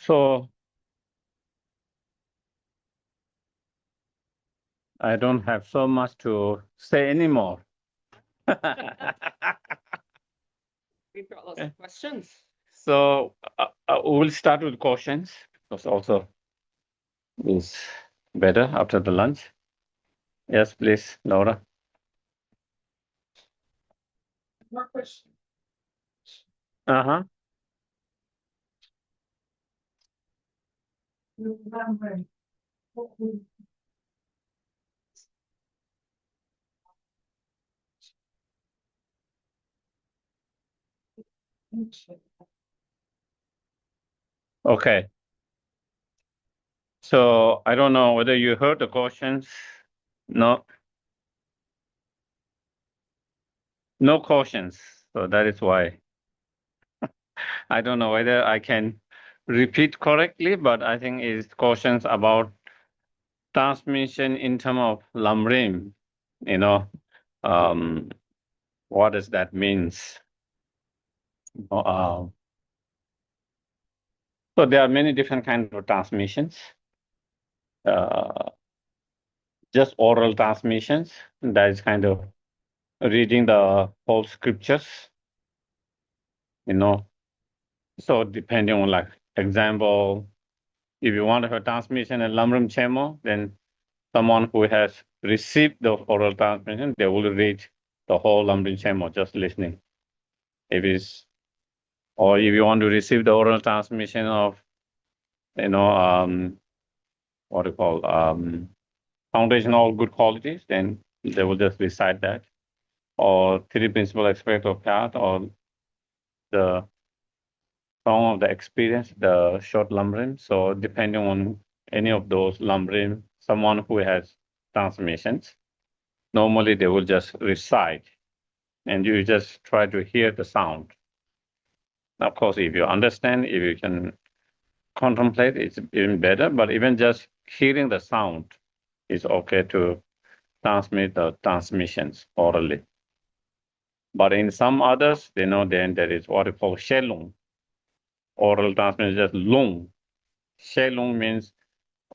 So I don't have so much to say anymore. We've got lots of questions. So we'll start with questions, because also is better after the lunch. Yes, please, Laura. More questions. Uh-huh. Okay. So I don't know whether you heard the questions. No, no questions. So that is why I don't know whether I can repeat correctly, but I think it's questions about transmission in terms of lamrim. You know, um, what does that means? So there are many different kinds of transmissions. Just oral transmissions, that is kind of reading the whole scriptures, So depending on, like, example, if you want to have transmission in Lamrim Chemo, then someone who has received the oral transmission, they will read the whole Lamrim Chemo just listening. Or if you want to receive the oral transmission of, what do you call, foundational good qualities, then they will just recite that. Or three principal aspects of path, or the song of the experience, the short lamrim. So depending on any of those lamrim, someone who has transmissions, normally they will just recite, and you just try to hear the sound. Of course, if you understand, if you can contemplate, it's even better. But even just hearing the sound is okay to transmit the transmissions orally. But in some others, then there is what we call shelung. Oral transmission is just lung. Shelung means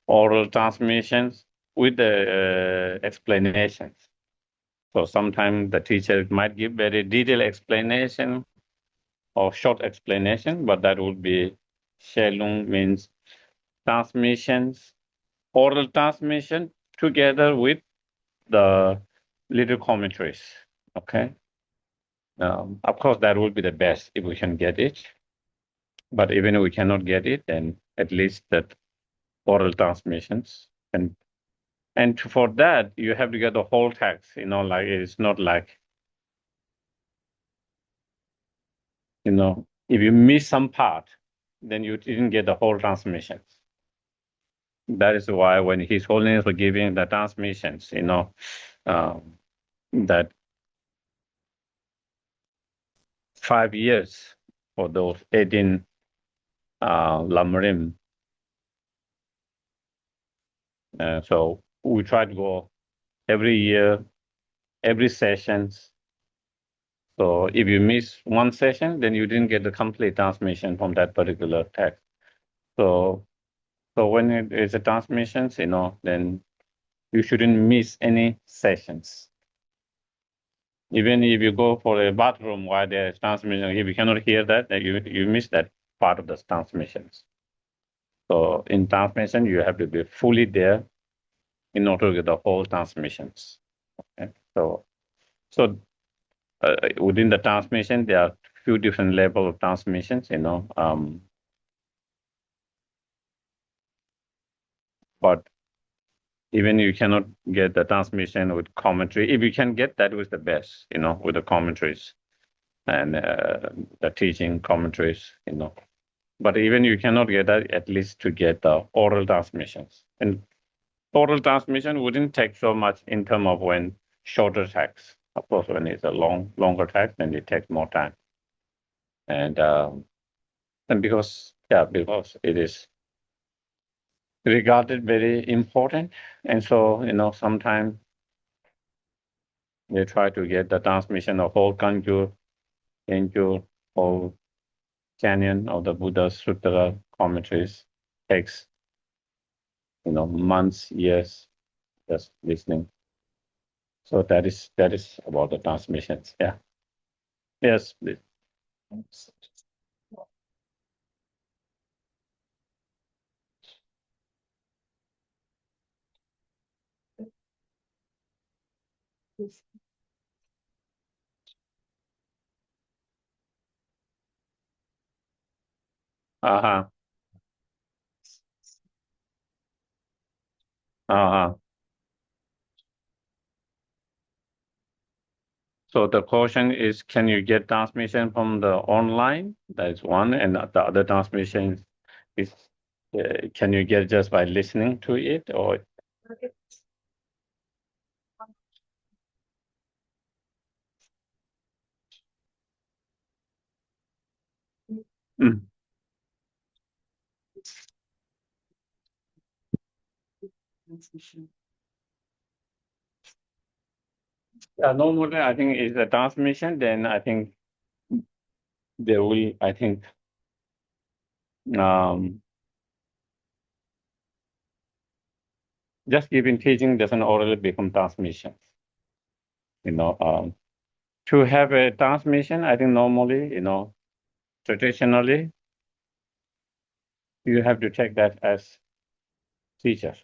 oral transmissions with the explanations. So sometimes the teacher might give very detailed explanation or short explanation, but that would be Shelung, means transmissions, oral transmission together with the little commentaries. Okay. Of course, that would be the best if we can get it. But even if we cannot get it, then at least that oral transmissions. And for that, you have to get the whole text, like it's not like, if you miss some part, then you didn't get the whole transmissions. That is why when His Holiness was giving the transmissions, that 5 years for those 18 Lamrim. So we try to go every year, every sessions. So if you miss one session, then you didn't get the complete transmission from that particular text. So when it is a transmissions, then you shouldn't miss any sessions. Even if you go for a bathroom while there is transmission, if you cannot hear that, then you miss that part of the transmissions. So in transmission, you have to be fully there in order to get the whole transmissions. Okay? So within the transmission, there are few different level of transmissions, but even you cannot get the transmission with commentary. If you can get that, was the best, with the commentaries and the teaching commentaries, But even you cannot get that, at least to get the oral transmissions. And oral transmission wouldn't take so much in terms of when shorter text. Of course, when it's a longer text, then it takes more time. And because it is regarded very important. And so, sometimes they try to get the transmission of whole Kagyu, Kagyu, whole Canyon of the Buddha's Sutra commentaries takes, months, years, just listening. So that is about the transmissions. Yeah. Yes, please. Uh-huh. Uh-huh. So the question is, can you get transmission from the online? That is one, and the other transmission is, can you get just by listening to it, or? Mm. Normally, I think is the transmission. Then I think there will, I think, um, just giving teaching doesn't already become transmission. To have a transmission, I think normally, traditionally, you have to take that as teacher,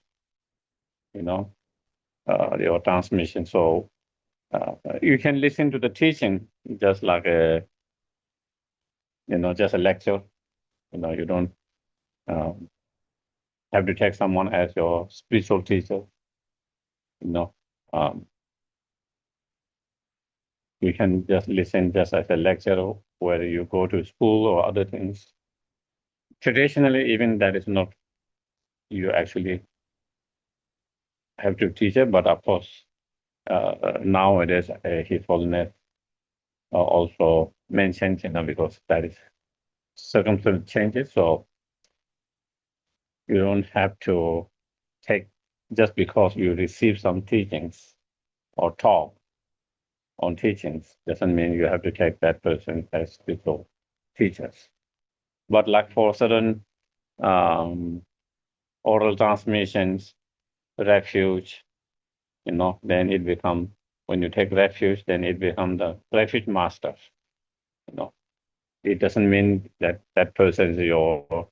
your transmission. So you can listen to the teaching just like just a lecture. You don't um, have to take someone as your spiritual teacher. You know, um, you can just listen just as a lecture, whether you go to school or other things. Traditionally, even that is not you actually have to teach it, but of course, nowadays His Holiness also mentions, because that is circumstance changes, so you don't have to take just because you receive some teachings or talk on teachings doesn't mean you have to take that person as spiritual teachers. But like for certain um, oral transmissions, refuge, then it become when you take refuge, then it become the refuge master. You know, it doesn't mean that that person is your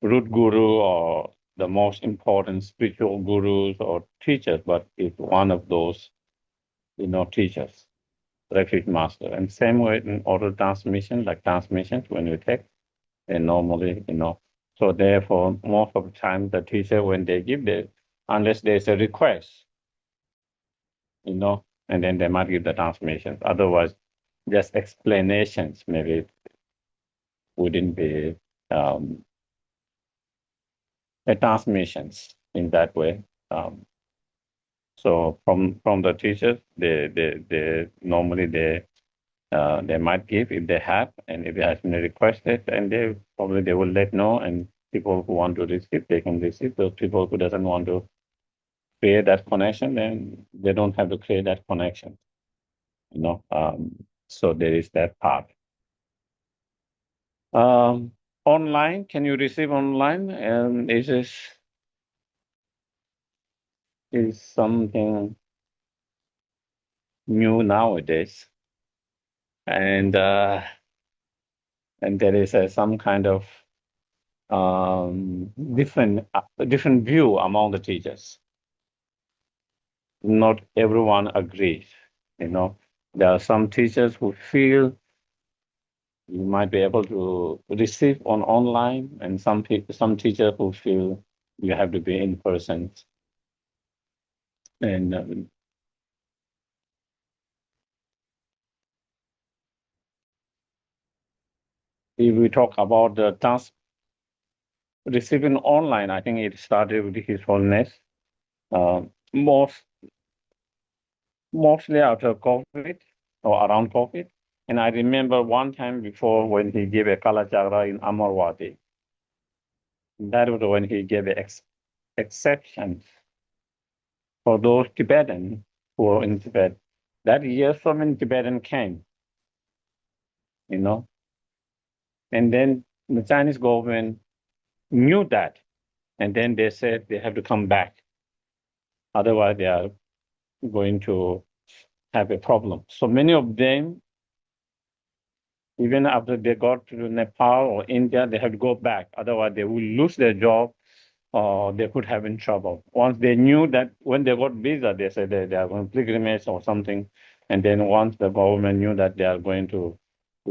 root guru or the most important spiritual gurus or teachers, but it's one of those, teachers, refuge master. And same way in oral transmission, like transmissions, when you take, and normally, so therefore, most of the time, the teacher, when they give the, unless there's a request, and then they might give the transmissions. Otherwise, just explanations maybe wouldn't be the transmissions in that way. So from the teachers, they normally they might give if they have, and if it has been requested, and they will let know, and people who want to receive, they can receive. Those people who doesn't want to create that connection, then they don't have to create that connection. So there is that part. Um, Online, can you receive online? Is something new nowadays, and there is some kind of different view among the teachers. Not everyone agrees. There are some teachers who feel you might be able to receive on online, and some teachers who feel you have to be in person. And if we talk about the receiving online, I think it started with His Holiness. Uh, most Mostly after COVID or around COVID. And I remember one time before when he gave a Kalachakra in Amarwati. That was when he gave an exception for those Tibetans who were in Tibet. That year, so many Tibetans came, you know. And then the Chinese government knew that. And then they said they have to come back. Otherwise, they are going to have a problem. So many of them, even after they got to Nepal or India, they have to go back. Otherwise, they will lose their job or they could have in trouble. Once they knew that when they got visa, they said they are going to pilgrimage or something. And then once the government knew that they are going to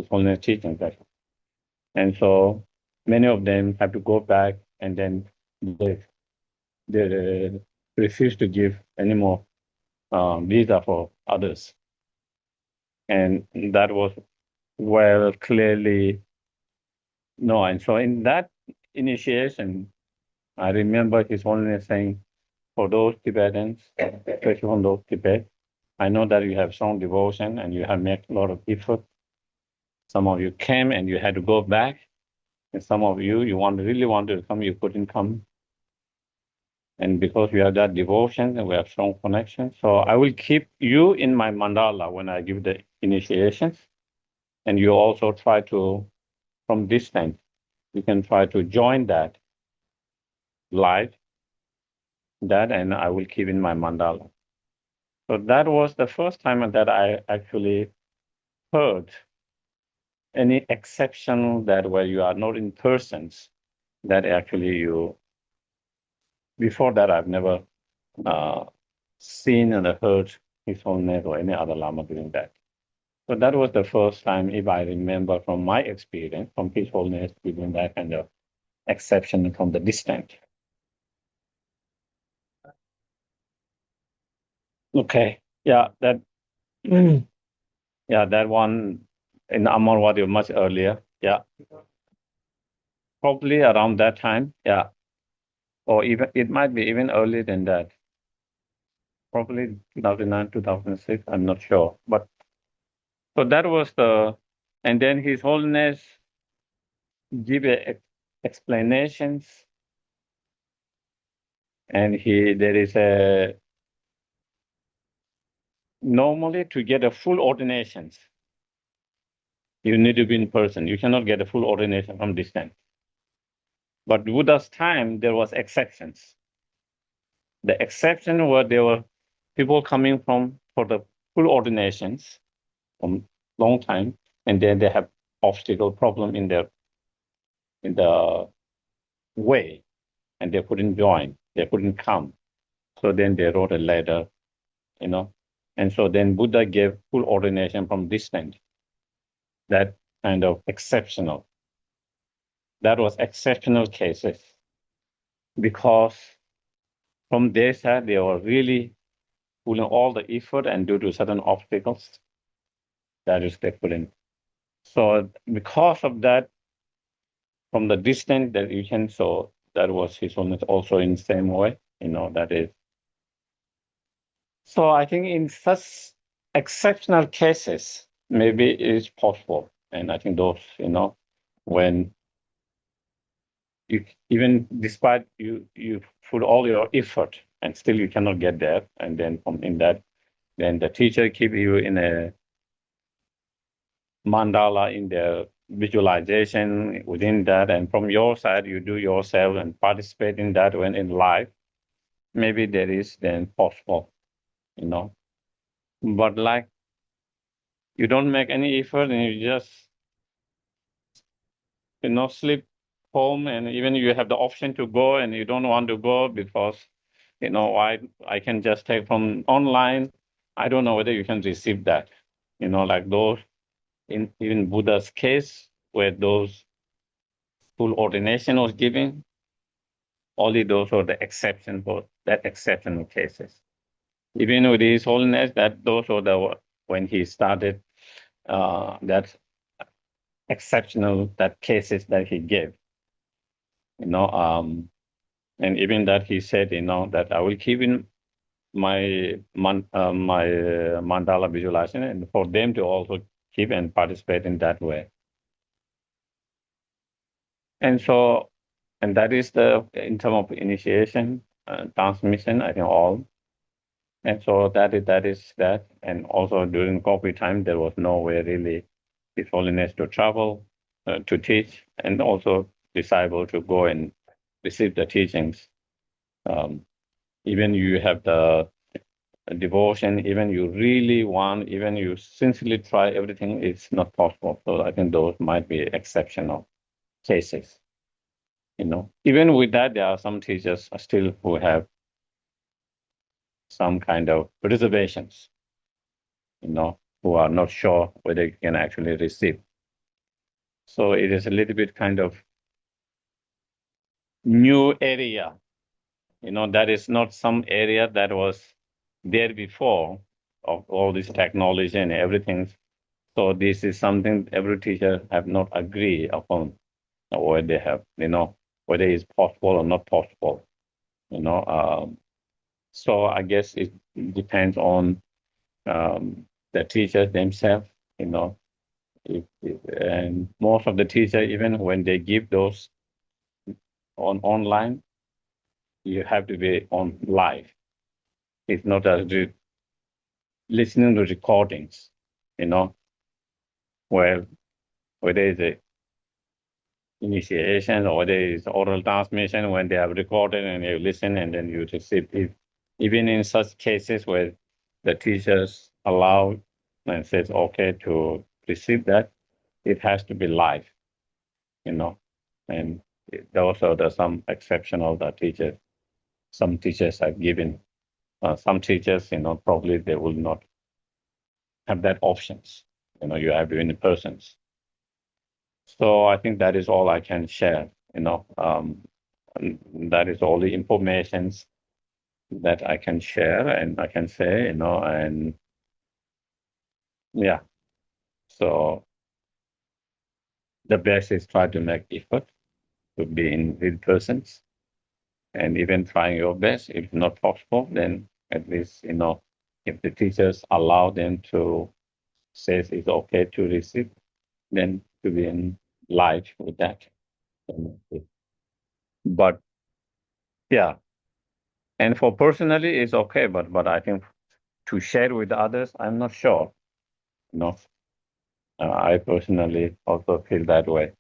Holiness teaching that. And so many of them have to go back and then they refuse to give any more visa for others. And that was well clearly known. And so in that initiation, I remember His Holiness saying, for those Tibetans, especially from those Tibet, I know that you have strong devotion and you have made a lot of effort. Some of you came and you had to go back. And some of you, really wanted to come, you couldn't come. And because we have that devotion and we have strong connection, so I will keep you in my mandala when I give the initiations. And you also try to, from distance, you can try to join that live, that, and I will keep in my mandala. So that was the first time that I actually heard any exception that where you are not in persons, that actually you, before that I've never seen and heard His Holiness or any other Lama doing that. So that was the first time, if I remember from my experience, from His Holiness giving that kind of exception from the distant. Okay, yeah, that, yeah, that one in Amarwadi much earlier. Yeah, probably around that time. Yeah, or even it might be even earlier than that. Probably 2009, 2006. I'm not sure, but so that was and then His Holiness give explanations, and there is a normally to get a full ordinations, you need to be in person. You cannot get a full ordination from distance. But Buddha's time, there was exceptions. The exception were there were people coming from for the full ordinations from long time, and then they have obstacle problem in the way, and they couldn't join, they couldn't come. So then they wrote a letter, and so then Buddha gave full ordination from distance. That kind of exceptional. That was exceptional cases because from their side they were really putting all the effort, and due to certain obstacles, that is they couldn't. So because of that, from the distance that you can so that was His Holiness also in the same way, that is. So I think in such exceptional cases, maybe it is possible. And I think those, when you even despite you put all your effort and still you cannot get there, and then from in that, then the teacher keep you in a mandala in the visualization within that, and from your side you do yourself and participate in that when in life, maybe there is then possible, but like you don't make any effort and you just sleep home, and even you have the option to go and you don't want to go because I can just take from online. I don't know whether you can receive that, like those in even Buddha's case where those full ordination was given, only those are the exception for that exceptional cases. Even with His Holiness, that those are the when he started that exceptional that cases that he gave, and even that he said, that I will keep in my mandala visualization, and for them to also keep and participate in that way. And so, and that is in terms of initiation, transmission, I think all. And so that is that. And also during COVID time, there was no way really His Holiness to travel. to teach, and also disciple to go and receive the teachings. Even you have the devotion, even you really want, even you sincerely try everything, it's not possible. So I think those might be exceptional cases. Even with that, there are some teachers still who have some kind of reservations, who are not sure whether you can actually receive. So it is a little bit kind of new area. That is not some area that was there before of all this technology and everything. So this is something every teacher have not agreed upon, or they have, whether it's possible or not possible. So I guess it depends on the teachers themselves. And most of the teachers, even when they give those online, you have to be on live. It's not as listening to recordings, where there is a initiation or there is oral transmission when they have recorded and you listen and then you receive it. Even in such cases where the teachers allow and says okay to receive that, it has to be live, and also there's some exceptional that teachers, some teachers have given, some teachers, probably they will not have that options. You have to in persons. So I think that is all I can share. That is all the informations that I can share and I can say. And yeah. So the best is try to make effort to be in with persons, and even trying your best. If not possible, then at least if the teachers allow them to say it's okay to receive, then to be in live with that. But yeah, and for personally, it's okay. But I think to share with others, I'm not sure. No, I personally also feel that way.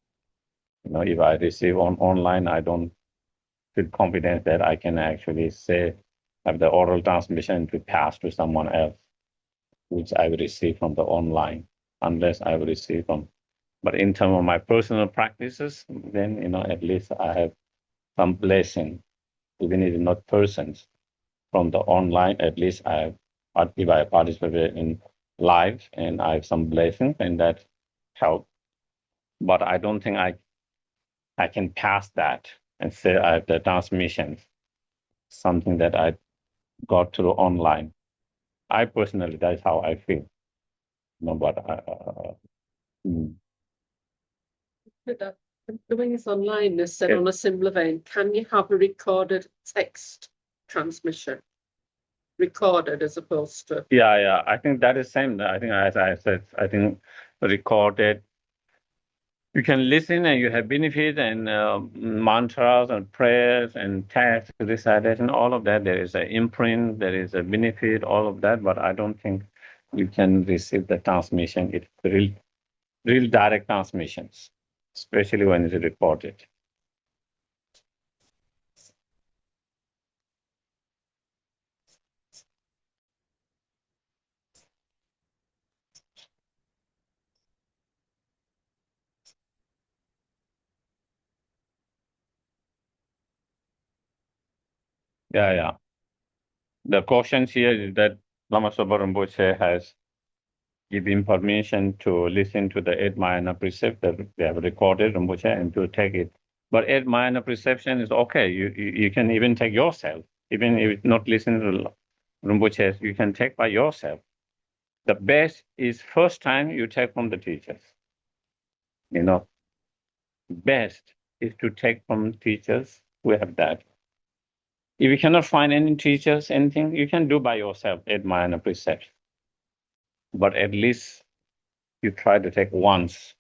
If I receive online, I don't feel confident that I can actually say have the oral transmission to pass to someone else, which I will receive from the online, unless I will receive from. But in terms of my personal practices, then at least I have some blessing, even if it's not persons from the online. At least if I participate in live, and I have some blessing, and that help. But I don't think I can pass that and say I have the transmissions, something that I got through online. I personally, that's how I feel. But mm. But doing this online is said on a similar vein. Can you have a recorded text transmission? Recorded as opposed to. Yeah. I think that is same. I think, as I said, I think recorded. You can listen and you have benefit and mantras and prayers and text recitation, all of that. There is an imprint, there is a benefit, all of that. But I don't think you can receive the transmission. It's real direct transmissions, especially when it's recorded. Yeah. The question here is that Lama Sopa Rinpoche has given permission to listen to the 8 precept that they have recorded Rinpoche and to take it. But 8 perception is okay. You can even take yourself, even if it's not listening to Rinpoche, you can take by yourself. The best is first time you take from the teachers. Best is to take from teachers who have that. If you cannot find any teachers, anything, you can do by yourself 8 precepts. But at least you try to take once.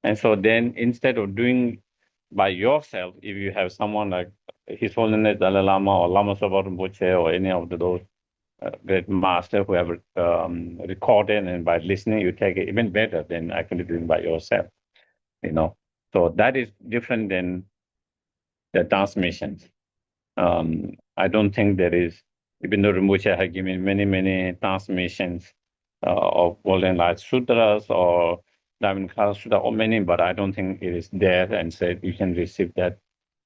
And so then instead of doing by yourself, if you have someone like His Holiness Dalai Lama or Lama Zopa Rinpoche or any of those great masters who have recorded, and by listening, you take it even better than actually doing by yourself. So that is different than the transmissions. I don't think there is, even though Rinpoche has given many transmissions of Golden Light Sutras or Diamond Kala Sutra or many, but I don't think it is there and said you can receive that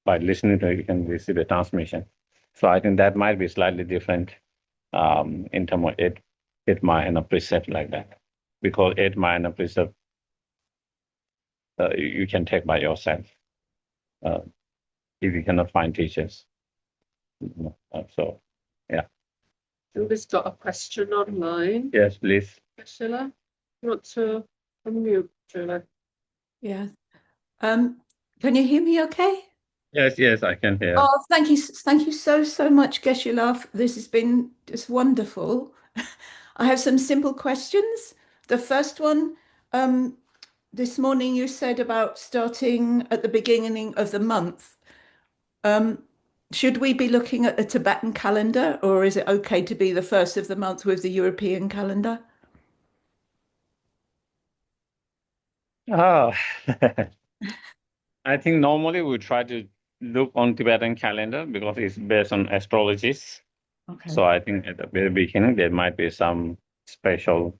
by listening to it, you can receive a transmission. So I think that might be slightly different in terms of eight Mahayana precept like that. Because eight Mahayana precept you can take by yourself if you cannot find teachers. So, yeah. Somebody's got a question online. Yes, please. Sheila, you want to unmute, Sheila? Yeah. Can you hear me okay? Yes, I can hear. Oh, thank you so much, Geshe Love. This has been just wonderful. I have some simple questions. The first one, this morning you said about starting at the beginning of the month. Should we be looking at the Tibetan calendar, or is it okay to be the first of the month with the European calendar? I think normally we try to look on Tibetan calendar because it's based on astrologies. Okay. So I think at the very beginning there might be some special,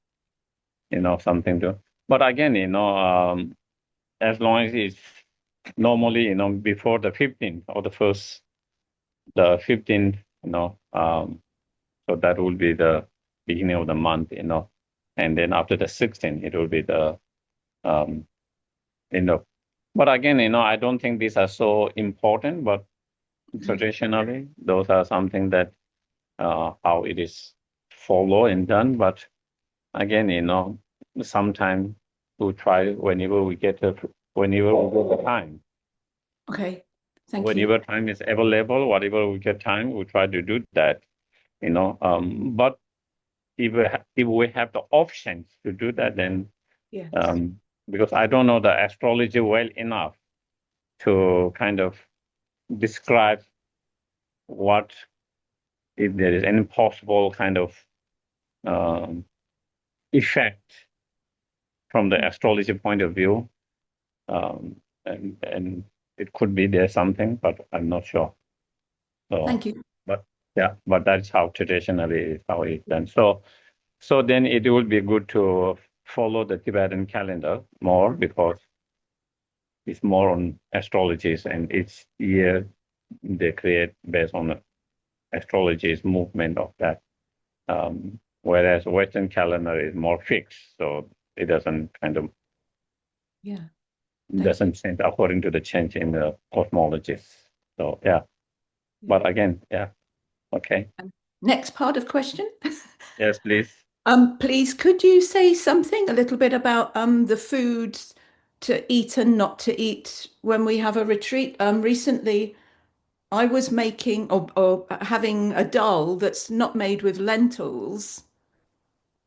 something to. But again, as long as it's normally, before the 15th or the 15th, so that will be the beginning of the month, and then after the 16th, it will be the, but again, I don't think these are so important, but traditionally, those are something that how it is followed and done. But again, sometimes we try whenever we get the time. Okay, thank you. Whenever time is available, whatever we get time, we try to do that. But if we have the options to do that, then Yes. Because I don't know the astrology well enough to kind of describe what if there is any possible kind of effect from the astrology point of view, and it could be there something, but I'm not sure. So, Thank you. But yeah, but that's how traditionally is how it's done. So then it would be good to follow the Tibetan calendar more because it's more on astrologies, and each year they create based on the astrology's movement of that. Whereas Western calendar is more fixed, so it doesn't kind of doesn't change according to the change in the cosmologies. So yeah. But again, yeah, okay. Next part of question. Yes, please. Please, could you say something a little bit about the foods to eat and not to eat when we have a retreat? Recently, I was making or having a dal that's not made with lentils,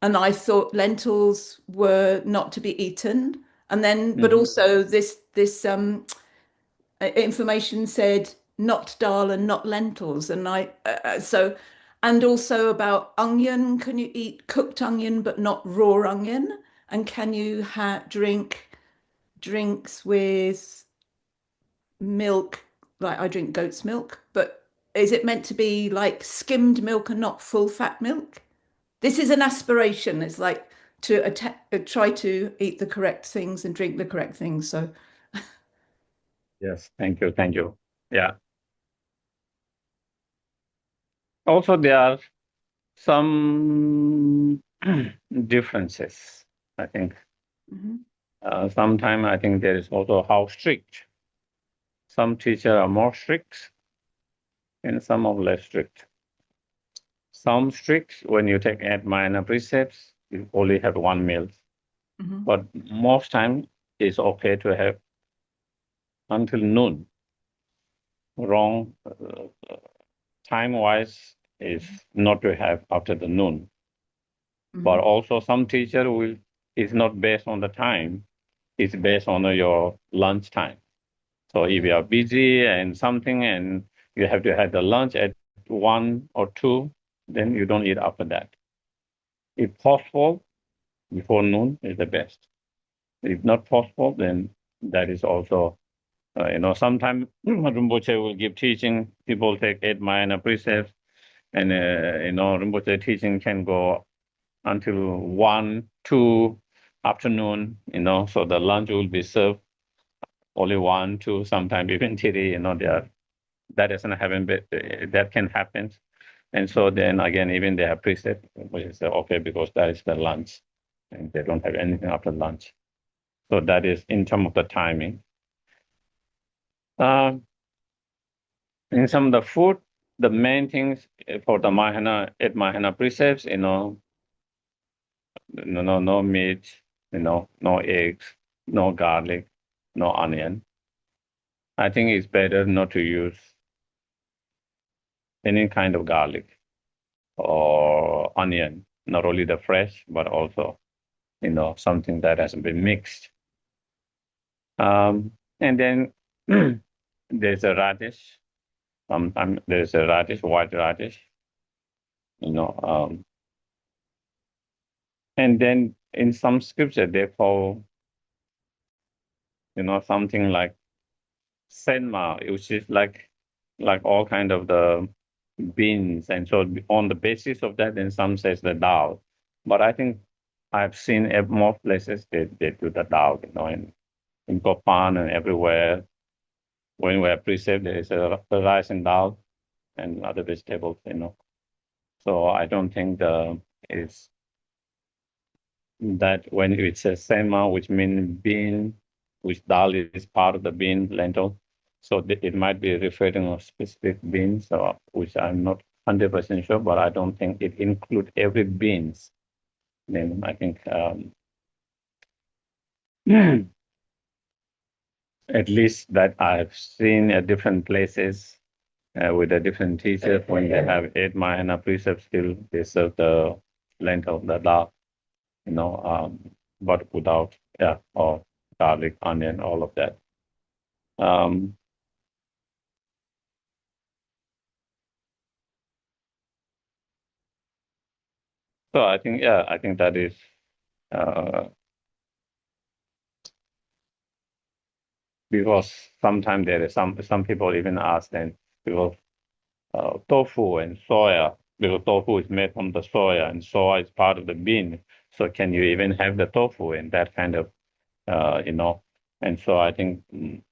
and I thought lentils were not to be eaten. And then, but also this information said not dal and not lentils, and and also about onion. Can you eat cooked onion but not raw onion? And can you drink drinks with milk? Like I drink goat's milk, but is it meant to be like skimmed milk and not full fat milk? This is an aspiration. It's like to try to eat the correct things and drink the correct things. So yes, thank you. Yeah. Also, there are some differences, I think. Sometimes I think there is also how strict. Some teachers are more strict and some are less strict. Some strict, when you take 8 minor precepts, you only have one meal. But most time it's okay to have until noon. Wrong time-wise is not to have after the noon. But also some teacher is not based on the time, it's based on your lunch time. So if you are busy and something and you have to have the lunch at 1 or 2, then you don't eat after that. If possible, before noon is the best. If not possible, then that is also, sometimes Rinpoche will give teaching, people take 8 minor precepts, and, Rinpoche teaching can go until 1, 2 afternoon, so the lunch will be served only 1, 2, sometimes even 3, that doesn't happen, but that can happen. And so then again, even they have precept, which is okay, because that is the lunch, and they don't have anything after lunch. So that is in terms of the timing. In some of the food, the main things for the Mahayana, 8 Mahayana precepts, no meat, no eggs, no garlic, no onion. I think it's better not to use any kind of garlic or onion, not only the fresh, but also, something that has been mixed. And then there's a radish. Sometimes there's a radish, white radish, and then in some scripture they call, something like senma, which is like all kind of the beans. And so on the basis of that, then some says the dal. But I think I've seen more places they do the dal, in Kopan and everywhere. When we have precept, there is a rice and dal and other vegetables, So I don't think it's that when it says sema, which means bean, which dal is part of the bean lentil. So it might be referring to specific beans, which I'm not 100% sure, but I don't think it includes every beans. Then I think at least that I've seen at different places with a different teacher, when they have 8 Mahayana precepts, still they serve the lentil, the dal, but without, or garlic, onion, all of that. So I think that is, because sometimes there is some people even ask then, because tofu and soya, because tofu is made from the soya and soya is part of the bean. So can you even have the tofu in that kind of, and so I think in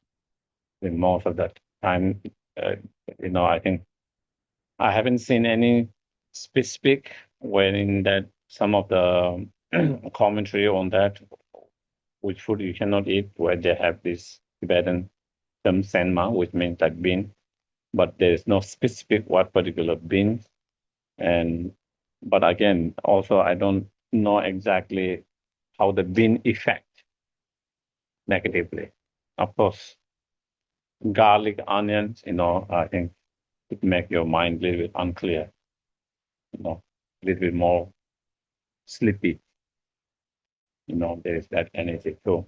most of the time, I think I haven't seen any specific when in that some of the commentary on that, which food you cannot eat, where they have this Tibetan term senma, which means like bean, but there is no specific what particular beans. But again, also I don't know exactly how the bean affect negatively. Of course, garlic, onions, I think it make your mind a little bit unclear, a little bit more sleepy. There is that energy too.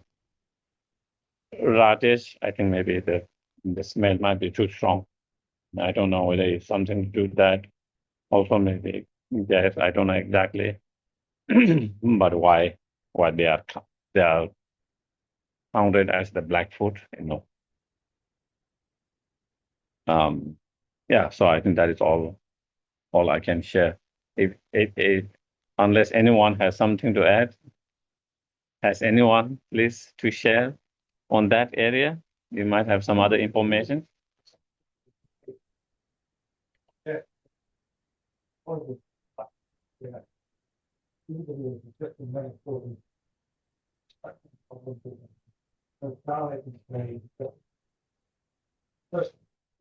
Radish, I think maybe the smell might be too strong. I don't know whether it's something to do with that. Also, maybe yes, I don't know exactly, but why they are counted as the black food, Yeah, so I think that is all I can share. If unless anyone has something to add, has anyone please to share on that area? You might have some other information.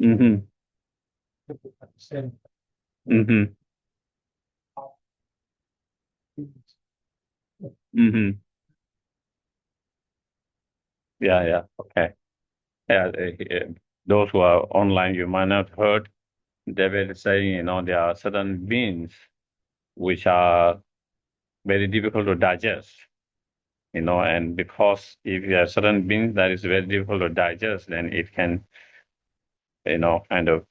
Mm-hmm. Mm-hmm. Mm-hmm. Yeah. Okay. Yeah. Those who are online, you might not heard. They were saying, there are certain beans which are very difficult to digest, and because if you have certain beans that is very difficult to digest, then it can, kind of,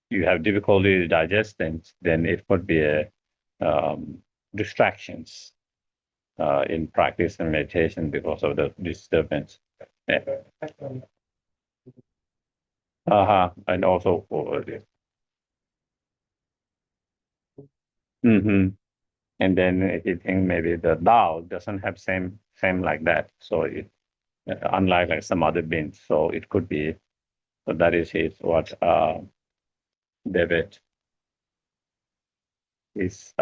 you have difficulty digesting, then it could be a distractions. in practice and meditation because of the disturbance. And also, and then he think maybe the Tao doesn't have same like that. So it, unlike like some other beings, so it could be. So that is what David is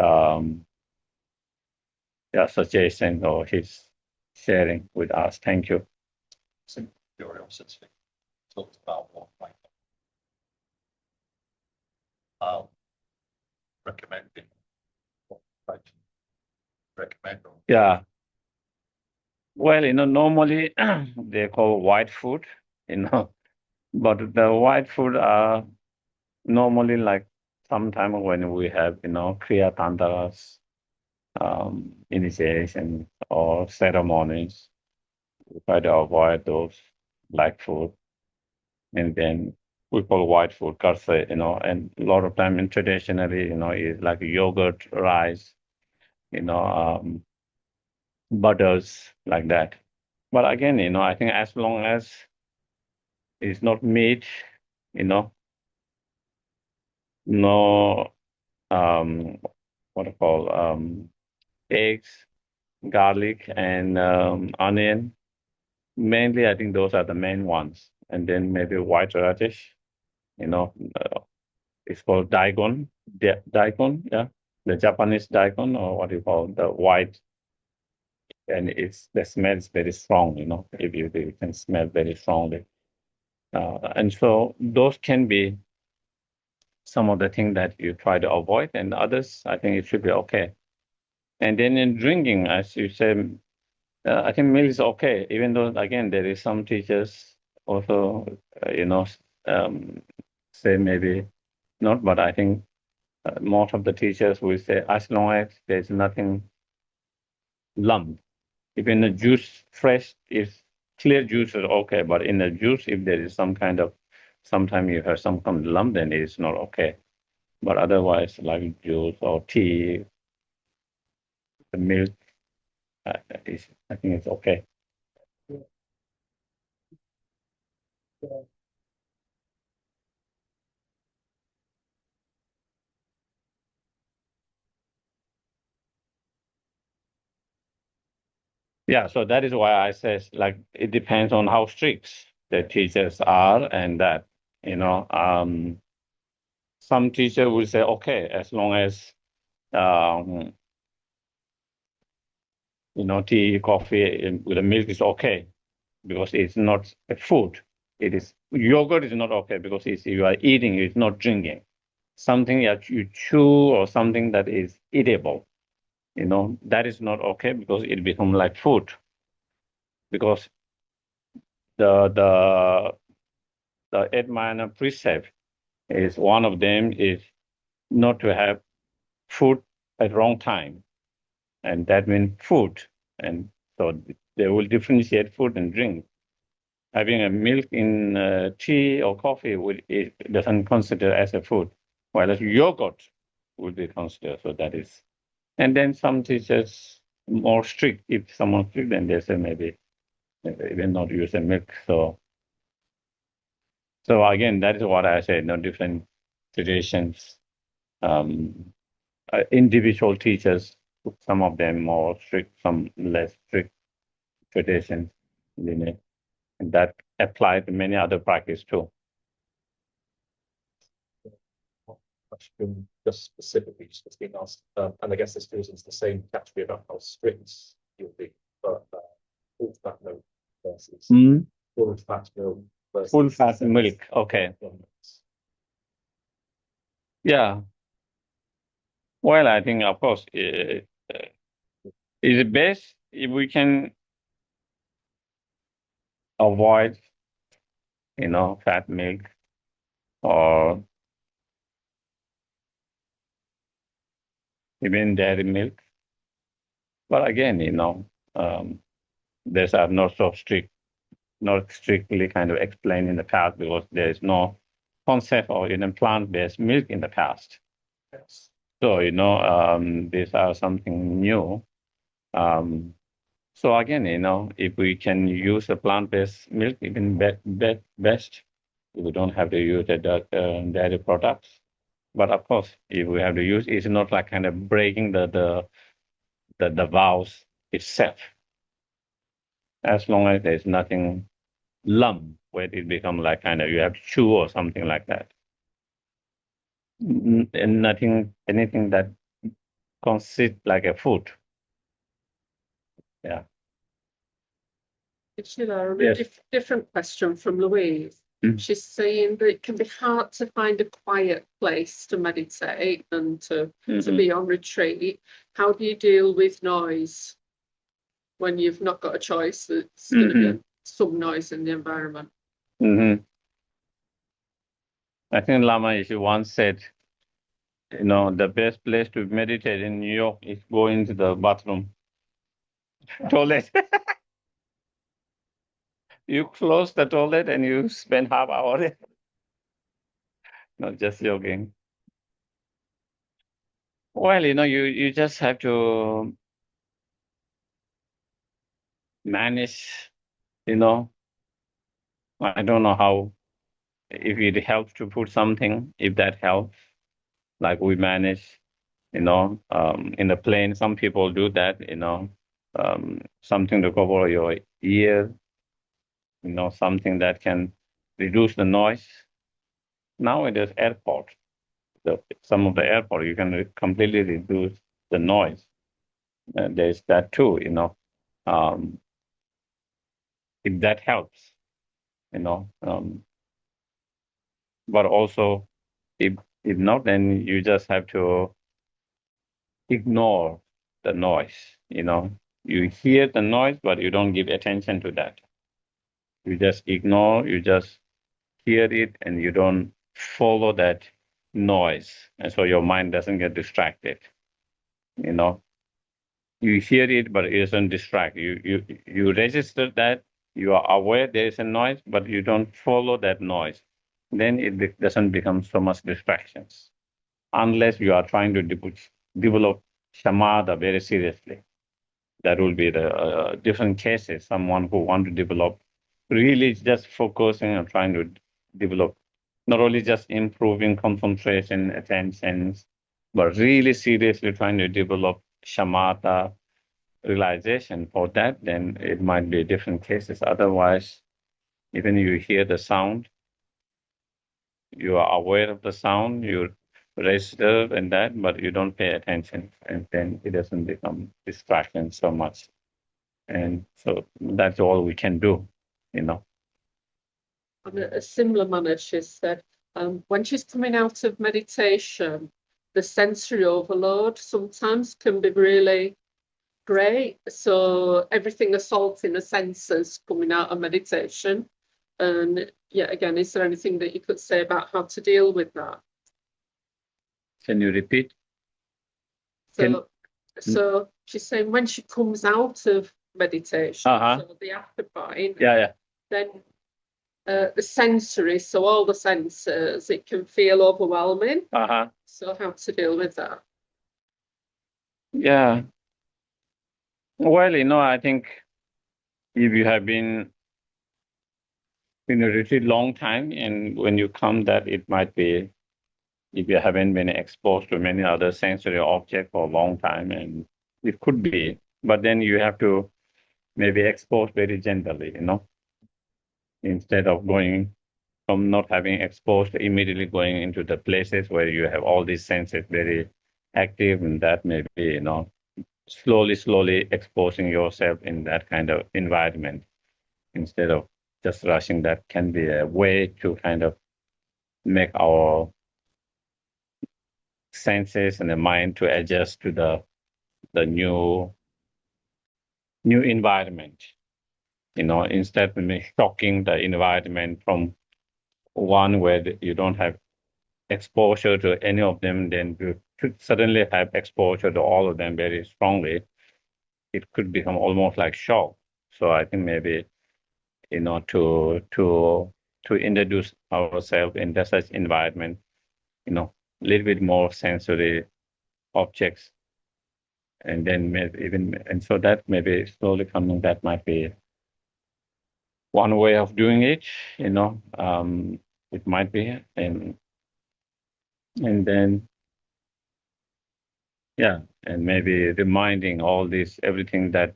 suggesting or his sharing with us. Thank you. Some curiosity talked about what might recommending what might recommend. Yeah. Well, normally they call white food, but the white food are normally like sometime when we have, Kriya Tantras, initiation or ceremonies, we try to avoid those black food. And then we call white food karse, and a lot of time in traditionally, is like yogurt, rice, butters like that. But again, I think as long as it's not meat, no, what I call, eggs, garlic, and onion. Mainly, I think those are the main ones. And then maybe white radish, it's called daikon, daikon, yeah. The Japanese daikon, or what you call the white, and the smell is very strong, if you can smell very strongly. And so those can be some of the things that you try to avoid, and others, I think it should be okay. And then in drinking, as you said, I think milk is okay, even though, again, there is some teachers also, say maybe not, but I think most of the teachers will say, as long as there's nothing lump. If in the juice fresh, if clear juice is okay, but in the juice, if there is some kind of, sometimes you have some kind of lump, then it is not okay. But otherwise, like juice or tea, the milk, I think it's okay. Yeah, so that is why I says like it depends on how strict the teachers are, and that some teacher will say okay as long as tea, coffee with the milk is okay because it's not a food. It is yogurt is not okay because you are eating, it's not drinking. Something that you chew or something that is eatable, that is not okay because it becomes like food. Because the 8 minor precept is one of them is not to have food at wrong time, and that means food. And so they will differentiate food and drink. Having a milk in tea or coffee it doesn't consider as a food, whereas yogurt would be considered. So that is, and then some teachers more strict. If someone strict, then they say maybe even not use a milk. So again, that is what I said. No different traditions. Individual teachers, some of them more strict, some less strict traditions, and that apply to many other practice too. Question just specifically just been asked, and I guess this goes into the same category about how strict you'll be, but full fat milk versus full fat milk versus Full fat milk, okay. Yeah. Well, I think, of course, it's best if we can avoid, fat milk or even dairy milk. But again, these are not so strict, not strictly kind of explained in the past because there is no concept or even plant-based milk in the past. Yes. So, these are something new. So again, if we can use a plant-based milk, even best, we don't have to use the dairy products. But of course, if we have to use, it's not like kind of breaking the vows itself. As long as there's nothing lump where it becomes like kind of you have to chew or something like that. And anything that consists like a food. Yeah. Sheila, a really different question from Louise. She's saying that it can be hard to find a quiet place to meditate and to be on retreat. How do you deal with noise when you've not got a choice? It's going to be some noise in the environment. I think Lama Yeshe once said, the best place to meditate in New York is going to the bathroom, toilet. You close the toilet and you spend half hour there. Not just joking. Well, you just have to manage, I don't know how, if it helps to put something, if that helps, like we manage, in the plane, some people do that, something to cover your ear, something that can reduce the noise. Nowadays, airport, some of the airport, you can completely reduce the noise. There's that too, if that helps, but also if not, then you just have to ignore the noise, you hear the noise, but you don't give attention to that. You just ignore, you just hear it, and you don't follow that noise. And so your mind doesn't get distracted, you hear it, but it doesn't distract you. You register that, you are aware there is a noise, but you don't follow that noise. Then it doesn't become so much distractions, unless you are trying to develop shamatha very seriously. That will be the different cases. Someone who want to develop, really just focusing on trying to develop, not only just improving concentration, attention, but really seriously trying to develop shamatha realization. For that, then it might be different cases. Otherwise, even you hear the sound, you are aware of the sound, you register and that, but you don't pay attention, and then it doesn't become distraction so much. And so that's all we can do, In a similar manner, she said, when she's coming out of meditation, the sensory overload sometimes can be really great. So everything assaulting the senses coming out of meditation. And yeah, again, is there anything that you could say about how to deal with that? Can you repeat? So she's saying when she comes out of meditation, so the after point, then the sensory, so all the senses, it can feel overwhelming. So how to deal with that? Yeah. Well, I think if you have been in a retreat long time, and when you come, that it might be, if you haven't been exposed to many other sensory objects for a long time, and it could be, but then you have to maybe expose very gently, instead of going from not having exposed, immediately going into the places where you have all these senses very active, and that maybe, slowly exposing yourself in that kind of environment instead of just rushing. That can be a way to kind of make our senses and the mind to adjust to the new environment. Instead of shocking the environment from one where you don't have exposure to any of them, then you should suddenly have exposure to all of them very strongly. It could become almost like shock. So I think maybe, to introduce ourselves in such environment, a little bit more sensory objects, and then maybe even, and so that maybe slowly coming, that might be one way of doing it, it might be, and then, yeah, and maybe reminding all this, everything that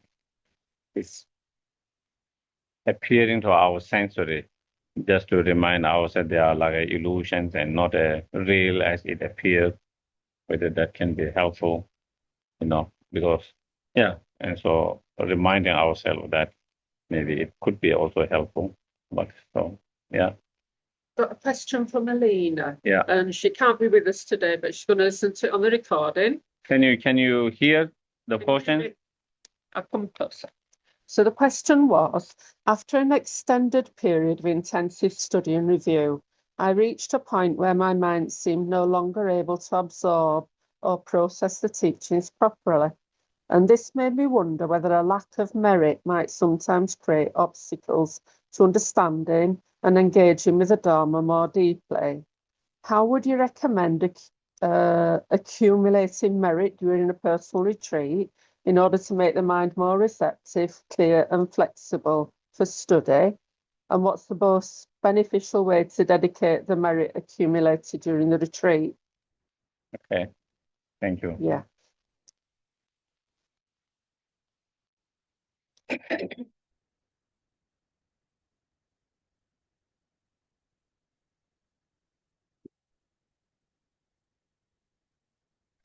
is appearing to our sensory, just to remind ourselves they are like illusions and not a real as it appears, whether that can be helpful, because, yeah, and so reminding ourselves that maybe it could be also helpful, but so, yeah. Got a question from Alina. Yeah. And she can't be with us today, but she's going to listen to it on the recording. Can you hear the question? I'll come closer. So the question was, after an extended period of intensive study and review, I reached a point where my mind seemed no longer able to absorb or process the teachings properly. And this made me wonder whether a lack of merit might sometimes create obstacles to understanding and engaging with the Dharma more deeply. How would you recommend accumulating merit during a personal retreat in order to make the mind more receptive, clear and flexible for study? And what's the most beneficial way to dedicate the merit accumulated during the retreat? Okay, thank you. Yeah.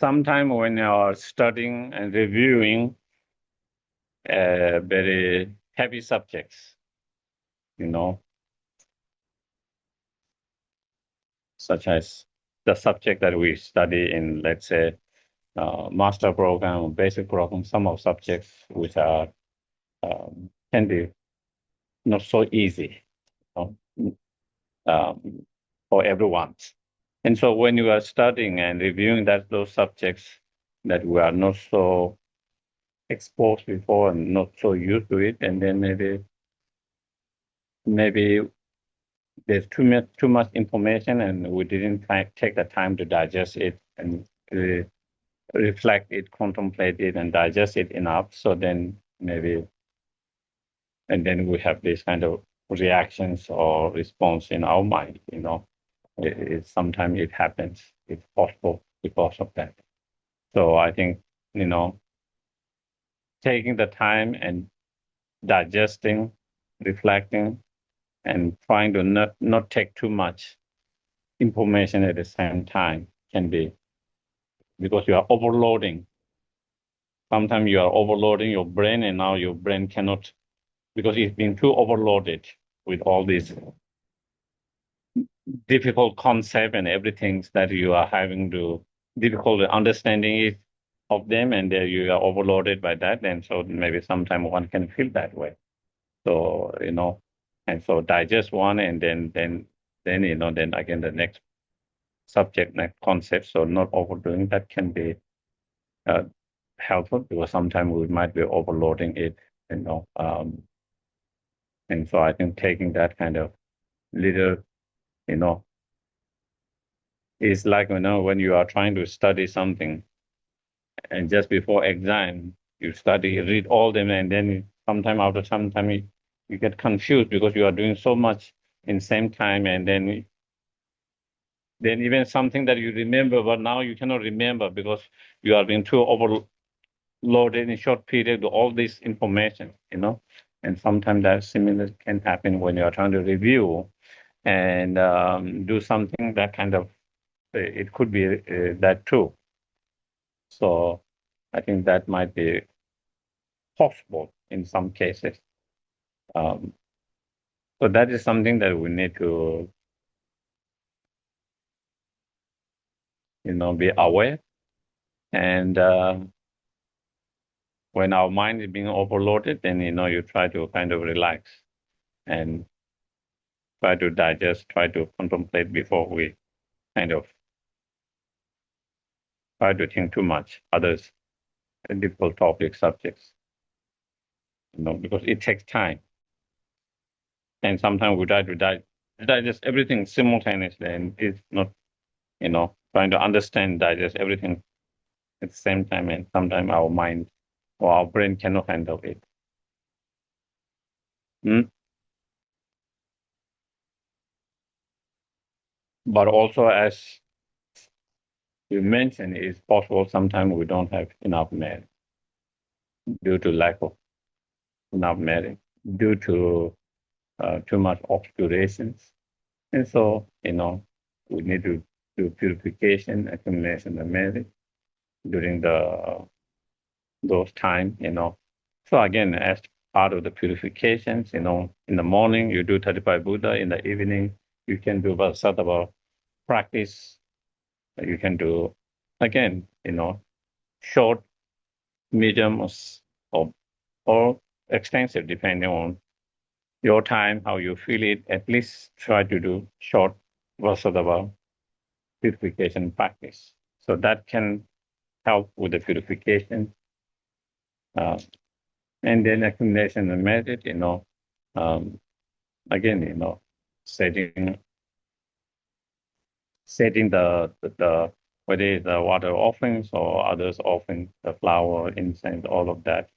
Sometimes when you are studying and reviewing very heavy subjects, such as the subject that we study in, let's say, master program or basic program, some of subjects which are can be not so easy for everyone. And so when you are studying and reviewing those subjects that we are not so exposed before and not so used to it, and then maybe there's too much information and we didn't take the time to digest it and reflect it, contemplate it, and digest it enough. So then maybe, and then we have this kind of reactions or response in our mind. Sometimes it happens. It's possible because of that. So I think taking the time and digesting, reflecting, and trying to not take too much information at the same time can be, because you are overloading. Sometimes you are overloading your brain, and now your brain cannot, because it's been too overloaded with all these difficult concepts and everything that you are having to difficult understanding it of them, and you are overloaded by that. And so maybe sometimes one can feel that way. So, and so digest one, and then then again, the next subject, next concept. So not overdoing that can be helpful, because sometimes we might be overloading it, and so I think taking that kind of little, is like, when you are trying to study something and just before exam, you read all them, and then sometime after some time you get confused because you are doing so much in same time, and then even something that you remember, but now you cannot remember because you are being too overloaded in short period with all this information, and sometimes that similar can happen when you are trying to review and do something that kind of, it could be that too. So I think that might be possible in some cases. So that is something that we need to, be aware. And when our mind is being overloaded, then, you try to kind of relax and try to digest, try to contemplate before we kind of try to think too much, others, difficult topic subjects, because it takes time. And sometimes we try to digest everything simultaneously, and it's not, trying to understand, digest everything, at the same time, and sometimes our mind or our brain cannot handle it. But also, as you mentioned, it's possible sometimes we don't have enough merit due to lack of enough merit, due to too much obscurations. And so, we need to do purification, accumulation of merit during those times, So again, as part of the purifications, in the morning you do 35 Buddha, in the evening you can do Vasattva practice. You can do, again, short, medium, or extensive, depending on your time, how you feel it. At least try to do short Vasattva purification practice. So that can help with the purification. And then accumulation of merit, again, setting the whether it's the water offerings or others offering the flower, incense, all of that.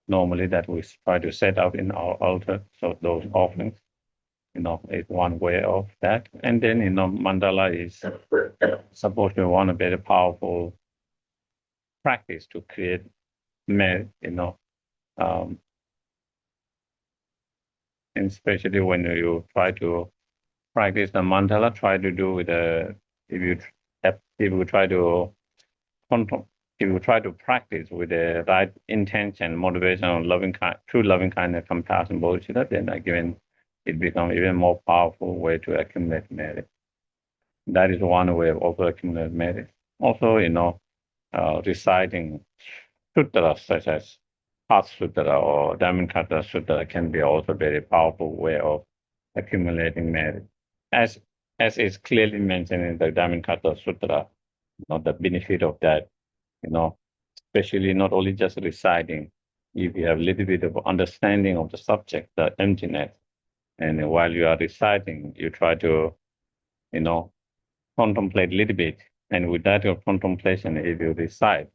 Normally that we try to set up in our altar. So those offerings, is one way of that. And then, mandala is supposed to be one very powerful practice to create merit, and especially when you try to practice the mandala, try to do with if you try to control, if you try to practice with the right intention, motivation, true loving kindness, compassion, bodhicitta, then again, it becomes even more powerful way to accumulate merit. That is one way of also accumulate merit. Also, reciting sutras such as Heart Sutra or Dhammapada Sutra can be also very powerful way of accumulating merit. As is clearly mentioned in the Dhammapada Sutra, the benefit of that, especially not only just reciting, if you have a little bit of understanding of the subject, the emptiness, and while you are reciting, you try to, contemplate a little bit, and with that your contemplation, if you recite,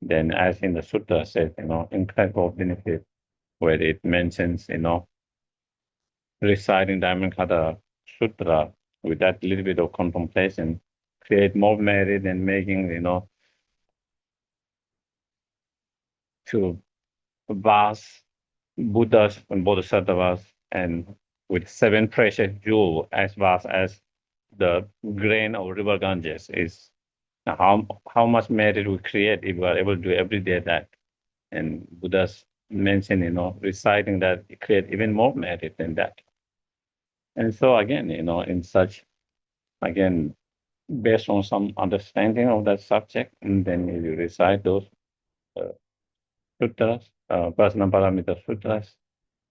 then as in the sutta says, incredible benefit, where it mentions, reciting Dhammapada Sutra with that little bit of contemplation, create more merit and making, to vast Buddhas and Bodhisattvas, and with 7 precious jewels as vast as the grain of river Ganges is how much merit we create if we are able to do every day that. And Buddha's mentioned, reciting that it create even more merit than that. And so again, in such, again, based on some understanding of that subject, and then you recite those sutras, personal paramita sutras,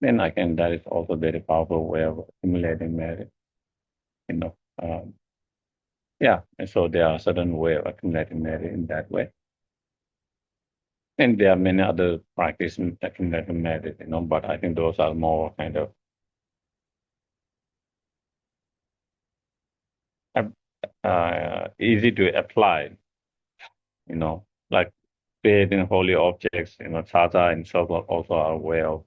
then again, that is also a very powerful way of accumulating merit. And so there are certain way of accumulating merit in that way. And there are many other practices in accumulating merit, but I think those are more kind of easy to apply, like creating holy objects, chata and so forth also are a way of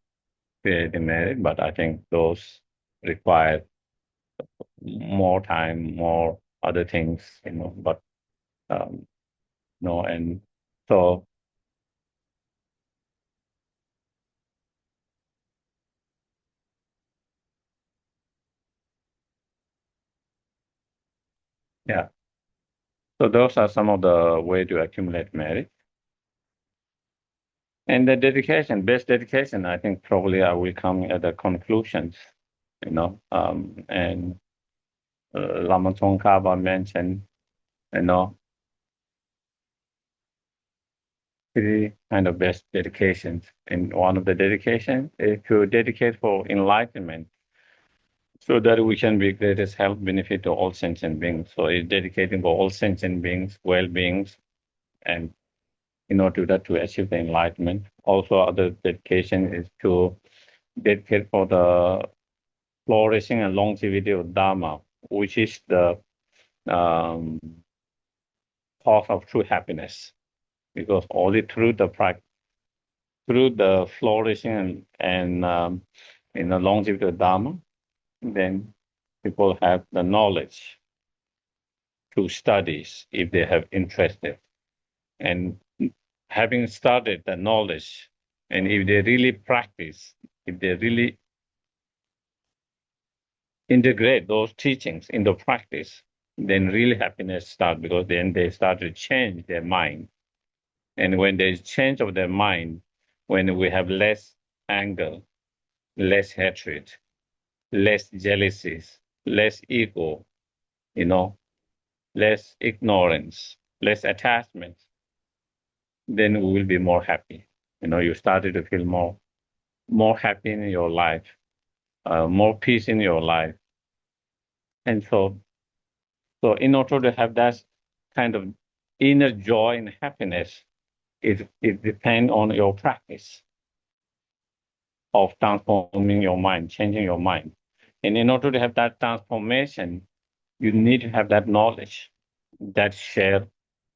creating merit, but I think those require more time, more other things, but and so yeah. So those are some of the way to accumulate merit. And the dedication, best dedication, I think probably I will come at the conclusions, and Lama Tsongkhapa mentioned, 3 kind of best dedications. And one of the dedication is to dedicate for enlightenment, so that we can be greatest help benefit to all sentient beings. So it's dedicating for all sentient beings, well-beings, and in order to achieve the enlightenment. Also, other dedication is to dedicate for the flourishing and longevity of Dharma, which is the cause of true happiness. because only through the practice, through the flourishing and longevity of Dharma, then people have the knowledge to studies if they have interested. And having started the knowledge, and if they really practice, if they really integrate those teachings into practice, then really happiness starts, because then they start to change their mind. And when there's change of their mind, when we have less anger, less hatred, less jealousies, less ego, less ignorance, less attachment, then we will be more happy. You started to feel more happy in your life, more peace in your life. And so in order to have that kind of inner joy and happiness, it depends on your practice of transforming your mind, changing your mind. And in order to have that transformation, you need to have that knowledge that share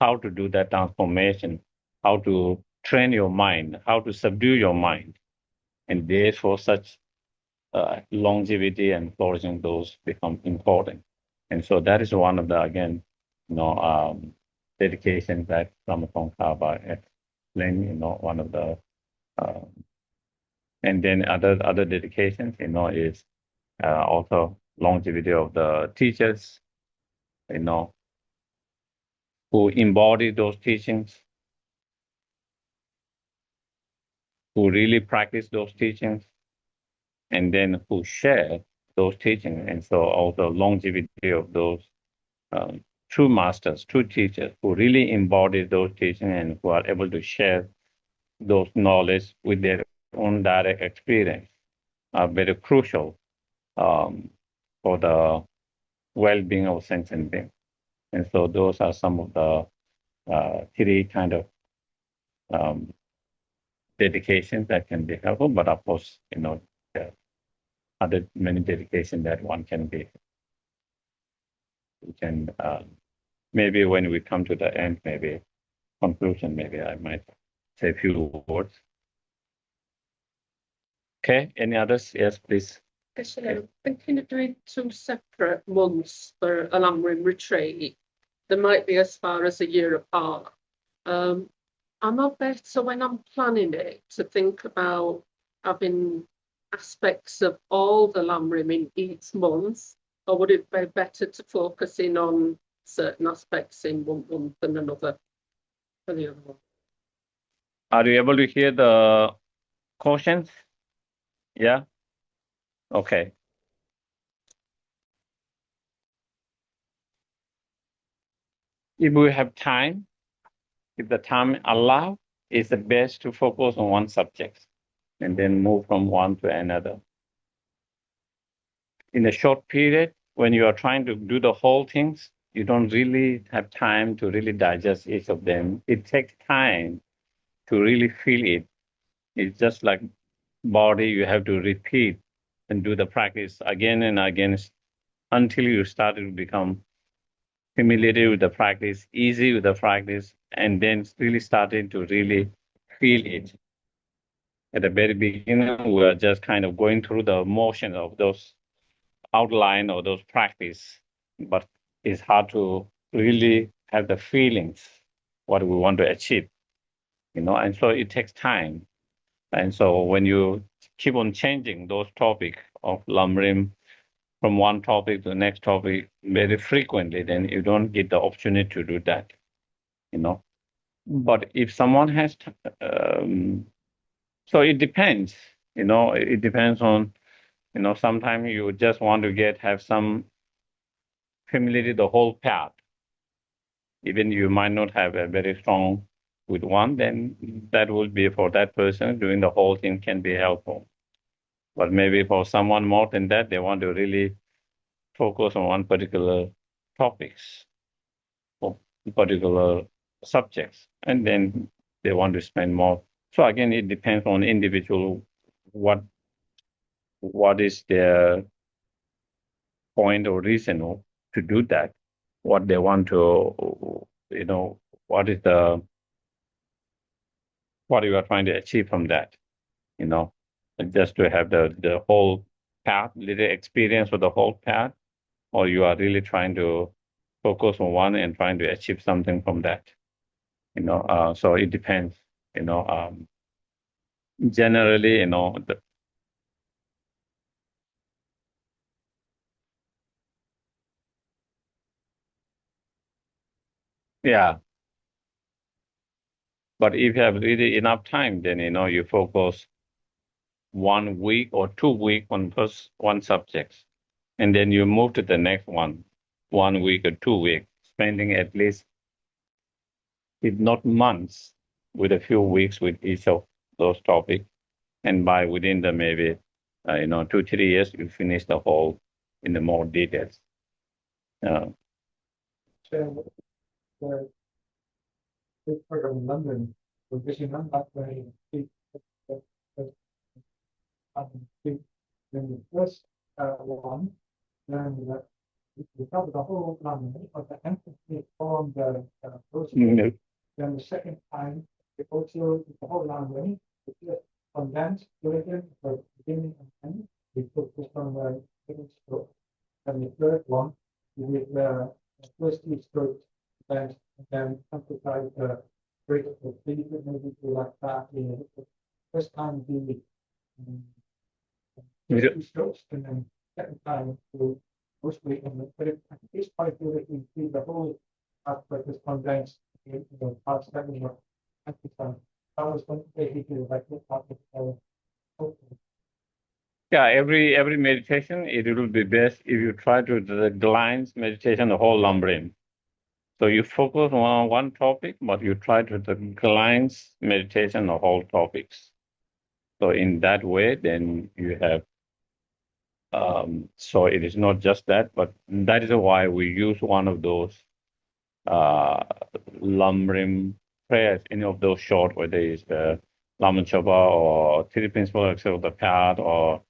how to do that transformation, how to train your mind, how to subdue your mind. And therefore, such longevity and flourishing, those become important. And so that is one of the, again, dedications that Ramakong Kaba explained, one of the, and then other dedications, is also longevity of the teachers, who embody those teachings, who really practice those teachings, and then who share those teachings. And so also longevity of those true masters, true teachers who really embody those teachings and who are able to share those knowledge with their own direct experience are very crucial for the well-being of sentient beings. And so those are some of the three kind of dedications that can be helpful. But of course, there are other many dedications that one can be. We can maybe when we come to the end, maybe conclusion, maybe I might say a few words. Okay, any others? Yes, please. I'm thinking of doing 2 separate months for a Lamrim retreat. They might be as far as a year apart. Am I better when I'm planning it to think about having aspects of all the Lamrim in each month, or would it be better to focus in on certain aspects in one month and another for the other one? Are you able to hear the questions? Yeah? Okay. If we have time, if the time allows, it's the best to focus on one subject and then move from one to another. In a short period, when you are trying to do the whole things, you don't really have time to really digest each of them. It takes time to really feel it. It's just like body, you have to repeat and do the practice again and again until you start to become familiar with the practice, easy with the practice, and then really starting to really feel it. At the very beginning, we're just kind of going through the motion of those outline or those practice, but it's hard to really have the feelings, what we want to achieve, and so it takes time. And so when you keep on changing those topics of Lamrim from one topic to the next topic very frequently, then you don't get the opportunity to do that, But if someone has, so it depends, it depends on, sometimes you just want to have some familiarity the whole path. Even you might not have a very strong with one, then that will be for that person doing the whole thing can be helpful. But maybe for someone more than that, they want to really focus on one particular topics or particular subjects, and then they want to spend more. So again, it depends on individual, what is their point or reason to do that, what they want to, what is the what you are trying to achieve from that, you know, and just to have the whole path, little experience with the whole path, or you are really trying to focus on one and trying to achieve something from that, you know. So it depends, you know. Generally, you know, yeah. But if you have really enough time, then you know you focus 1 week or 2 weeks on first one subject, and then you move to the next one, 1 week or 2 weeks, spending at least, if not months, with a few weeks with each of those topics, and by within the maybe you know 2 3 years you finish the whole in the more details. So the program in London was vision that very big. In the first one, then we covered the whole London, but the emphasis on the process. Mm-hmm. Then the second time, we also the whole London, condensed version for beginning and end. We focused on the second stroke. And the third one, we did the first two strokes, and then emphasize the break of the feet, maybe to like that. The first time the two strokes, and then second time to mostly in the third. It's quite good that we see the whole aspect is condensed in the part seven of emphasize. That was one basically like the topic of Yeah, every meditation, it will be best if you try to do the glines meditation, the whole lumbering. So you focus on one topic, but you try to the glines meditation, the whole topics. So in that way, then you have, so it is not just that, but that is why we use one of those lumbering prayers, any of those short, whether it's the Laman Chopa or Three Principles of the Path or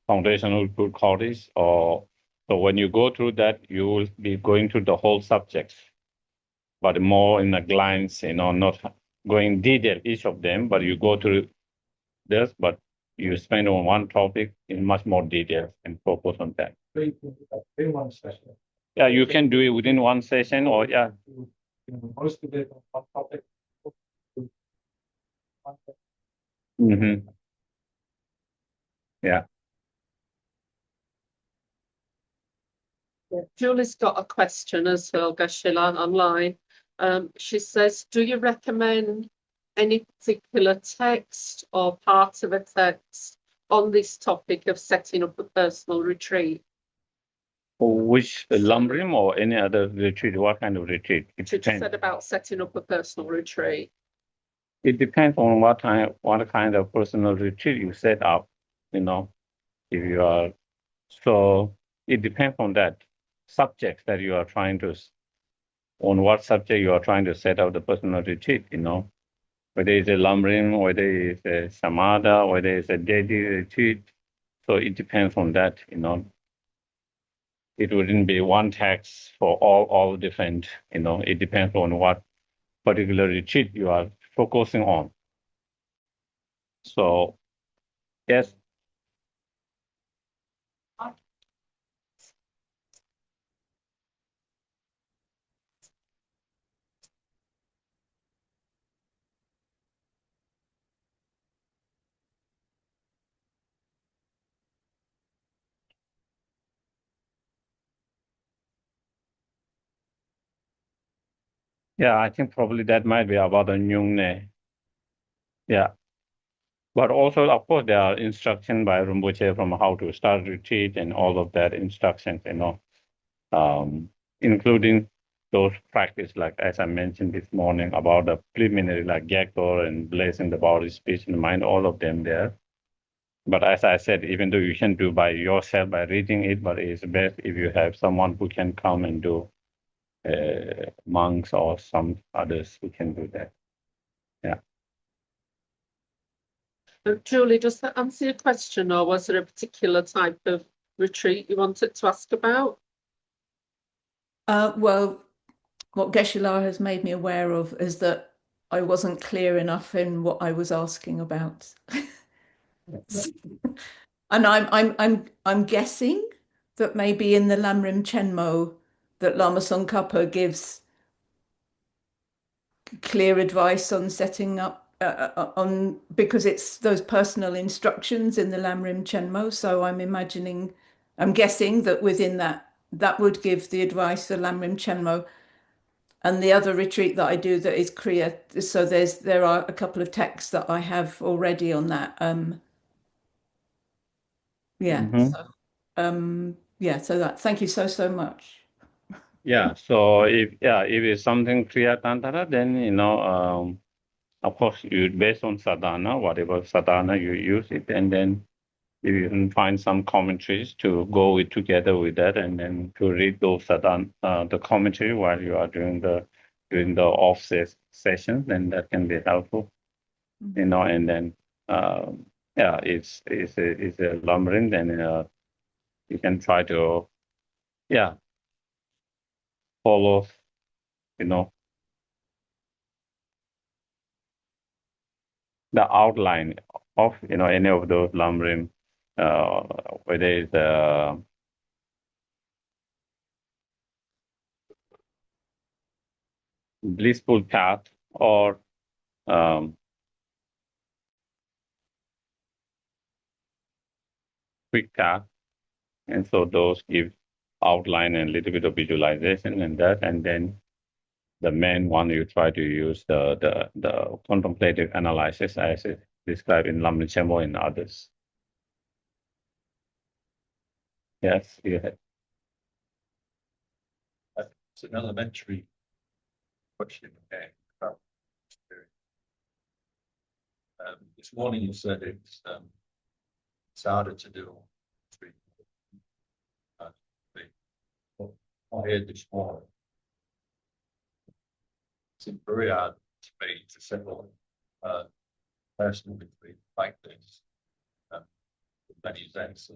foundational good qualities, or so when you go through that, you will be going through the whole subjects, but more in a glance, you know, not going detail each of them, but you go through this, but you spend on one topic in much more detail and focus on that. in one session. Yeah, you can do it within one session, or yeah. Most of it on one topic. Mm-hmm. Yeah. Julie's got a question as well, Geshe, online. She says, do you recommend any particular text or part of a text on this topic of setting up a personal retreat? For which lumbering or any other retreat? What kind of retreat? It She just depends. said about setting up a personal retreat. It depends on what kind of personal retreat you set up. You know, if you are, so it depends on that subject that you are trying to, on what subject you are trying to set up the personal retreat. You know, whether it's a lumbering, whether it's a samadha, whether it's a daily retreat. So it depends on that. You know, it wouldn't be one text for all different. You know, it depends on what particular retreat you are focusing on. So, yes. Yeah, I think probably that might be about the Nyungne. Yeah. But also, of course, there are instructions by Rinpoche from how to start retreat and all of that instructions, you know, including those practice, like as I mentioned this morning about the preliminary, like Gyakor and blessing the body, speech, and mind, all of them there. But as I said, even though you can do by yourself by reading it, but it's best if you have someone who can come and do, monks or some others who can do that. Yeah. Julie, does that answer your question, or was there a particular type of retreat you wanted to ask about? Well, what Geshe has made me aware of is that I wasn't clear enough in what I was asking about. And I'm guessing that maybe in the Lamrim Chenmo that Lama Tsongkhapa gives clear advice on setting up on, because it's those personal instructions in the Lamrim Chenmo. So I'm guessing that within that would give the advice for Lamrim Chenmo. And the other retreat that I do that is Kriya. So there are a couple of texts that I have already on that. Yeah. So so that, thank you so much. Yeah. So if it's something Kriya Tantra, then of course you based on sadhana, whatever sadhana you use it, and then you can find some commentaries to go together with that, and then to read those sadhana, the commentary while you are doing the off session, then that can be helpful. And then it's a lumbering, then you can try to follow the outline of any of those lumbering, whether it's blissful path or quick path. And so those give outline and a little bit of visualization and that, and then the main one you try to use the contemplative analysis as it described in Lamrim Chenmo and others. Yes, you had. It's an elementary question again. This morning you said it's harder to do. I heard this morning. It's very hard to me to settle personal retreat like this. With many Zens.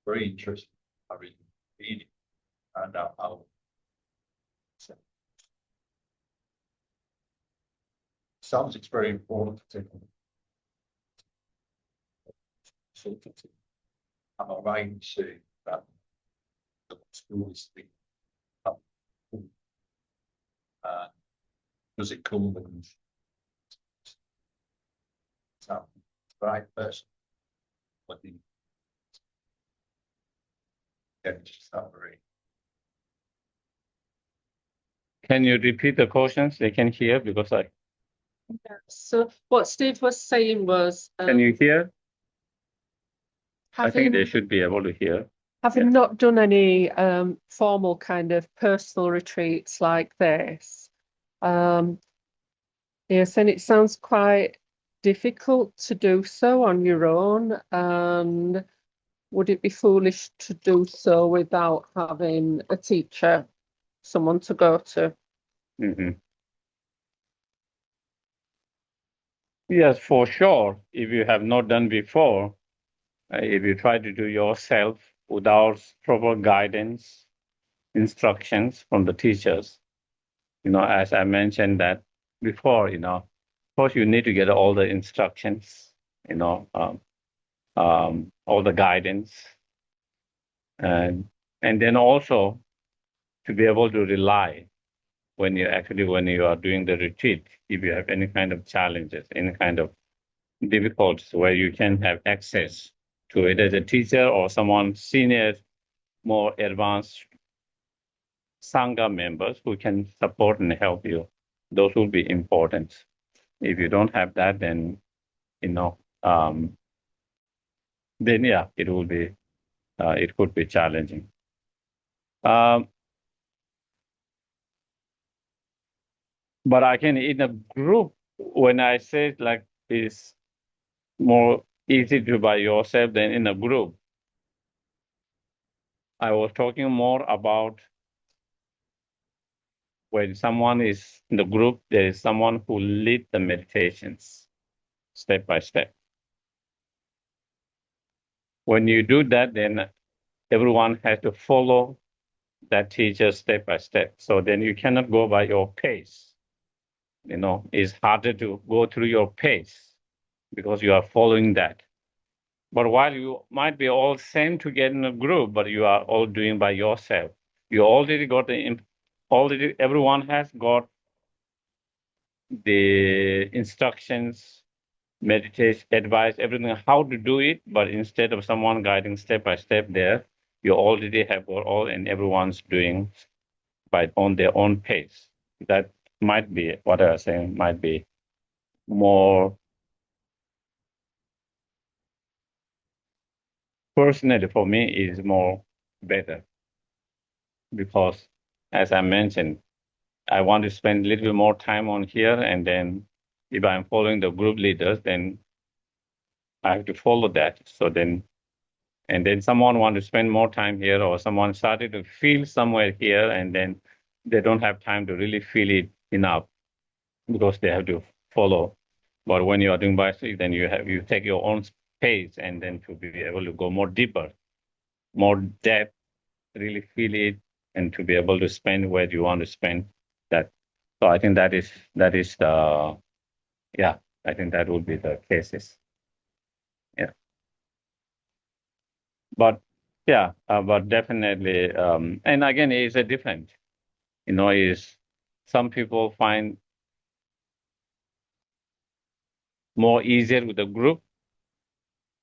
Very interesting. I really read it and how. Sounds it's very important to take. Am I right in saying that the school is the does it come with the right person? What the summary? Can you repeat the questions? They can hear because I. So what Steve was saying was, Can you hear? I think they having should be able to hear. not done any formal kind of personal retreats like this, yes, and it sounds quite difficult to do so on your own. And would it be foolish to do so without having a teacher, someone to go to? Yes, for sure. If you have not done before, if you try to do yourself without proper guidance, instructions from the teachers, as I mentioned that before, first you need to get all the instructions, all the guidance, and then also to be able to rely when you are doing the retreat, if you have any kind of challenges, any kind of difficulties where you can have access to either the teacher or someone senior, more advanced Sangha members who can support and help you. Those will be important. If you don't have that, then, it will be, it could be challenging. But I can, in a group, when I say like it's more easy to by yourself than in a group, I was talking more about when someone is in the group, there is someone who lead the meditations step by step. When you do that, then everyone has to follow that teacher step by step. So then you cannot go by your pace. is harder to go through your pace because you are following that. But while you might be all same to get in a group, but you are all doing by yourself. You already got already everyone has got the instructions, meditation, advice, everything, how to do it. But instead of someone guiding step by step there, you already have got all and everyone's doing on their own pace. That might be what I was saying, might be more personally for me is more better because as I mentioned, I want to spend a little bit more time on here, and then if I'm following the group leaders, then I have to follow that. So then, and then someone want to spend more time here, or someone started to feel somewhere here, and then they don't have time to really feel it enough because they have to follow. But when you are doing bicycle, then you take your own pace, and then to be able to go more deeper, more depth, really feel it, and to be able to spend where you want to spend that. So I think that is the yeah. I think that would be the cases. Yeah, but yeah, but definitely, and again, it's a different. Is some people find more easier with a group,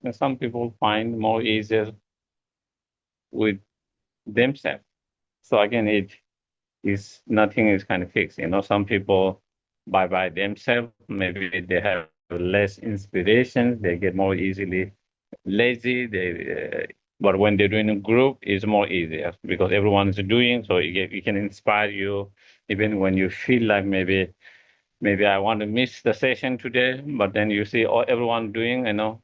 and some people find more easier with themselves. So again, it is nothing is kind of fixed. Some people by themselves, maybe they have less inspiration, they get more easily lazy. But when they're doing a group, it's more easier because everyone is doing. So it can inspire you, even when you feel like maybe I want to miss the session today, but then you see everyone doing, and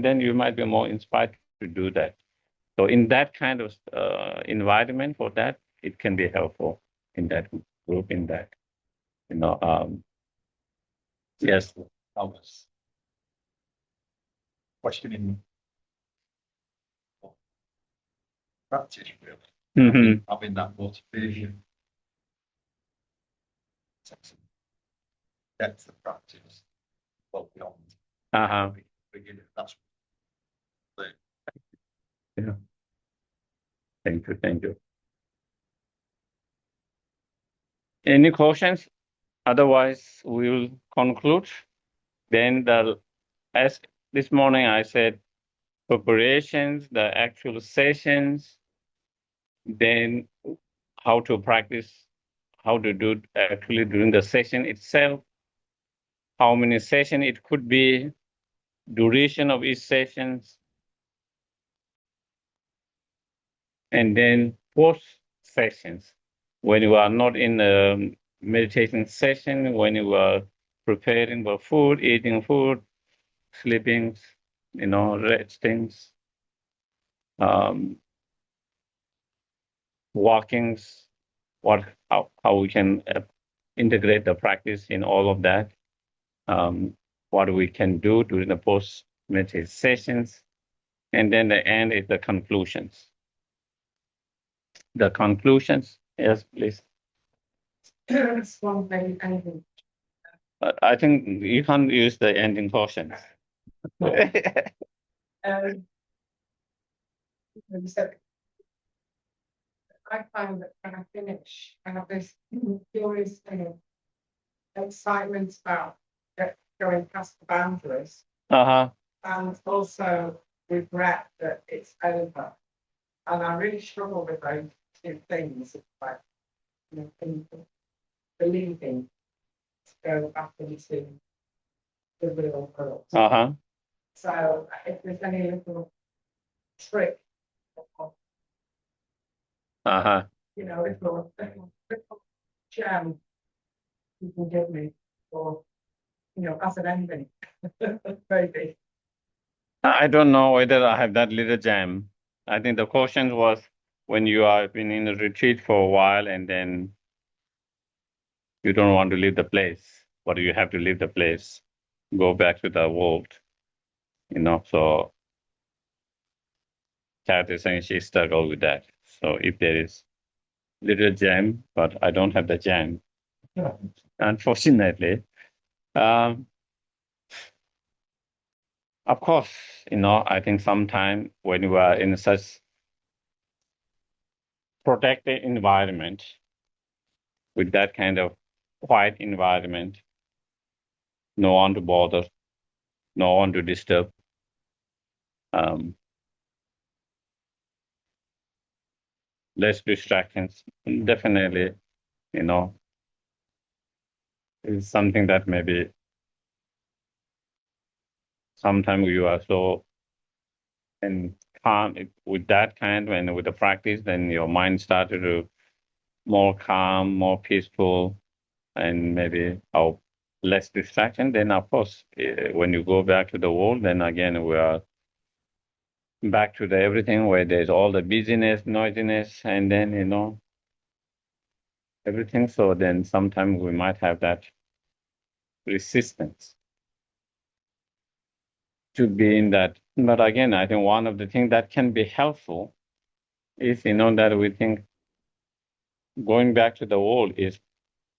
then you might be more inspired to do that. So in that kind of environment for that, it can be helpful in that group, in that, yes. I was questioning practice really. Mm-hmm. Having that motivation, depth of practice, well beyond Uh-huh. beginning. That's Yeah. Thank you. Thank you. Any questions? Otherwise, we will conclude. Then as this morning I said, preparations, the actual sessions, then how to practice, how to do actually during the session itself, how many sessions it could be, duration of each sessions, and then post sessions. When you are not in a meditation session, when you are preparing for food, eating food, sleeping, resting, um, walkings, how we can integrate the practice in all of that. What we can do during the post meditation sessions, and then the end is the conclusions. The conclusions, yes, please. It's one thing, anything. I think you can't use the ending portions. You said, I find that when I finish, I have this curious thing of excitement about going past the boundaries, Uh-huh. and also regret that it's over. And I really struggle with those two things, like believing to go back into the real world. Uh-huh. So if there's any little trick, or, Uh-huh. little gem you can give me, or as an ending, maybe. I don't know whether I have that little jam. I think the question was when you have been in a retreat for a while and then you don't want to leave the place, but you have to leave the place, go back to the world, so Kat is saying she struggled with that. So if there is little jam, but I don't have the jam, unfortunately. Um, of course, I think sometimes when you are in such protected environment, with that kind of quiet environment, no one to bother, no one to disturb, less distractions, definitely, is something that maybe sometimes you are so and calm with that kind and with the practice, then your mind started to more calm, more peaceful, and maybe less distraction. Then of course, when you go back to the world, then again we are back to the everything where there's all the busyness, noisiness, and then everything. So then sometimes we might have that resistance to be in that. But again, I think one of the things that can be helpful is that we think going back to the world is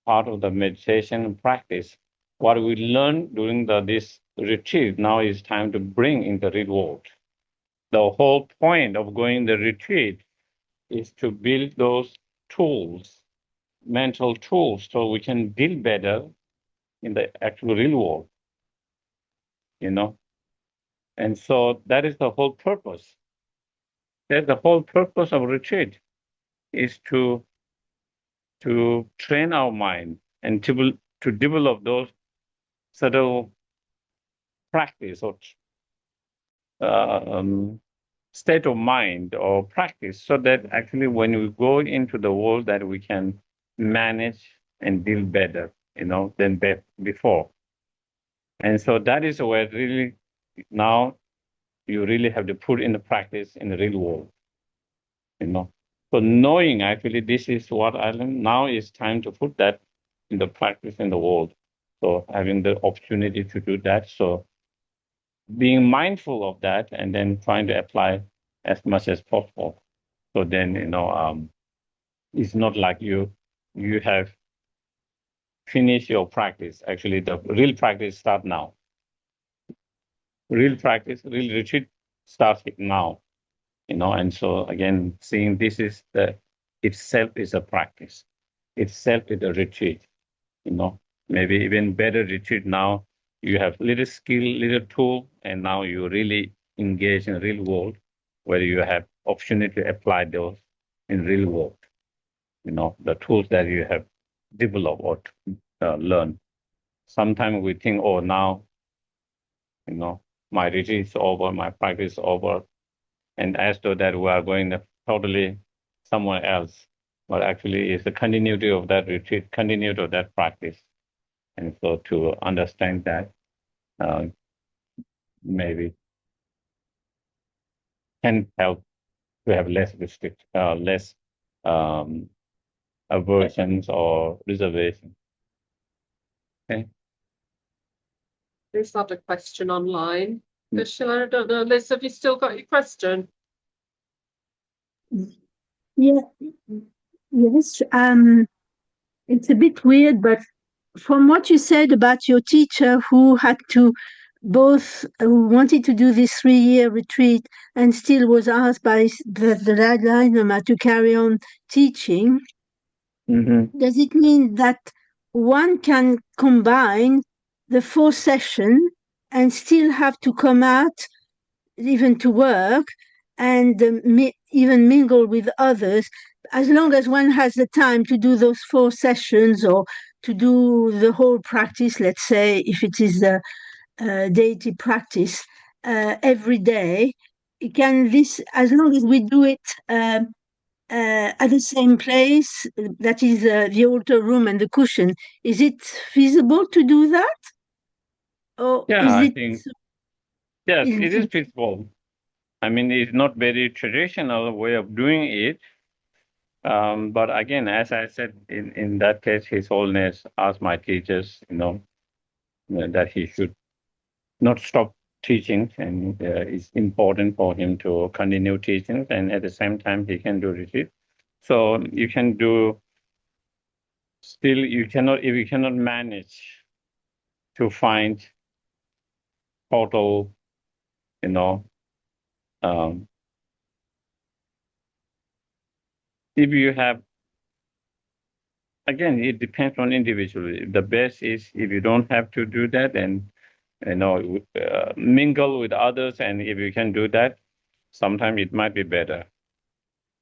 part of the meditation practice. What we learned during this retreat now is time to bring in the real world. The whole point of going the retreat is to build those tools, mental tools, so we can deal better in the actual real world, And so that is the whole purpose. That's the whole purpose of retreat is to train our mind and to develop those subtle practice or state of mind or practice so that actually when we go into the world that we can manage and deal better, than before. And so that is where really now you really have to put in the practice in the real world, So knowing actually this is what I learned, now is time to put that in the practice in the world. So having the opportunity to do that. So being mindful of that and then trying to apply as much as possible. So then, it's not like you have finished your practice. Actually, the real practice starts now. Real practice, real retreat starts now, and so again, seeing this is itself is a practice. Itself is a retreat, maybe even better retreat now. You have little skill, little tool, and now you really engage in real world where you have opportunity to apply those in real world, the tools that you have developed or learned. Sometimes we think, oh, now, my retreat is over, my practice is over, and as though that we are going totally somewhere else. But actually, it's the continuity of that retreat, continuity of that practice. And so to understand that, maybe can help to have less less aversions or reservations. Okay. There's not a question online. Geshe, I don't know, Liz, have you still got your question? Yeah, yes. It's a bit weird, but from what you said about your teacher who had to who wanted to do this 3-year retreat and still was asked by the Dalai Lama to carry on teaching, does it mean that one can combine the 4 sessions and still have to come out even to work and even mingle with others, as long as one has the time to do those 4 sessions or to do the whole practice, let's say, if it is a deity practice, every day, as long as we do it at the same place, that is the altar room and the cushion, is it feasible to do that? Or Yeah, is I it? think, yes, it is feasible. I mean, it's not very traditional way of doing it. But again, as I said, in that case, His Holiness asked my teachers, that he should not stop teaching, and it's important for him to continue teaching, and at the same time, he can do retreat. So you can do still if you cannot manage to find total, um, if you have, again, it depends on individual. The best is if you don't have to do that, and mingle with others, and if you can do that, sometimes it might be better.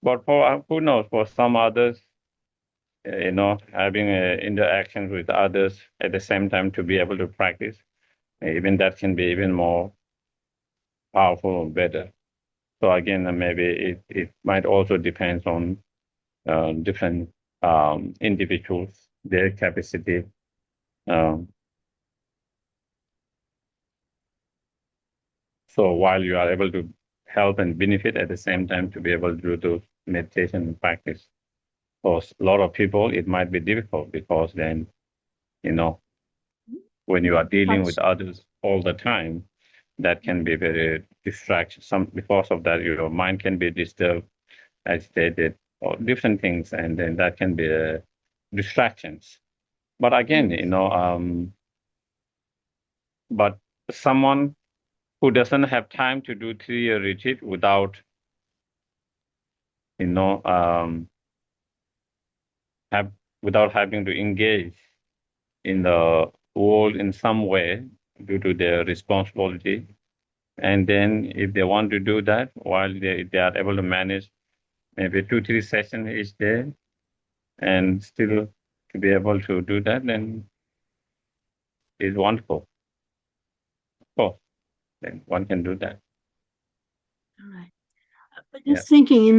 But for who knows, for some others, having interactions with others at the same time to be able to practice, even that can be even more powerful or better. So again, maybe it might also depend on different individuals, their capacity. Um, so while you are able to help and benefit at the same time to be able to do those meditation practice, for a lot of people, it might be difficult because then, when you are dealing with others all the time, that can be very distraction. Because of that, your mind can be disturbed, agitated, or different things, and then that can be distractions. But again, but someone who doesn't have time to do 3-year retreat without, you know, have without having to engage in the world in some way due to their responsibility. And then if they want to do that, while they are able to manage maybe 2-3 sessions each day and still to be able to do that, then it's wonderful. Of course, then one can do that. Right. But just thinking in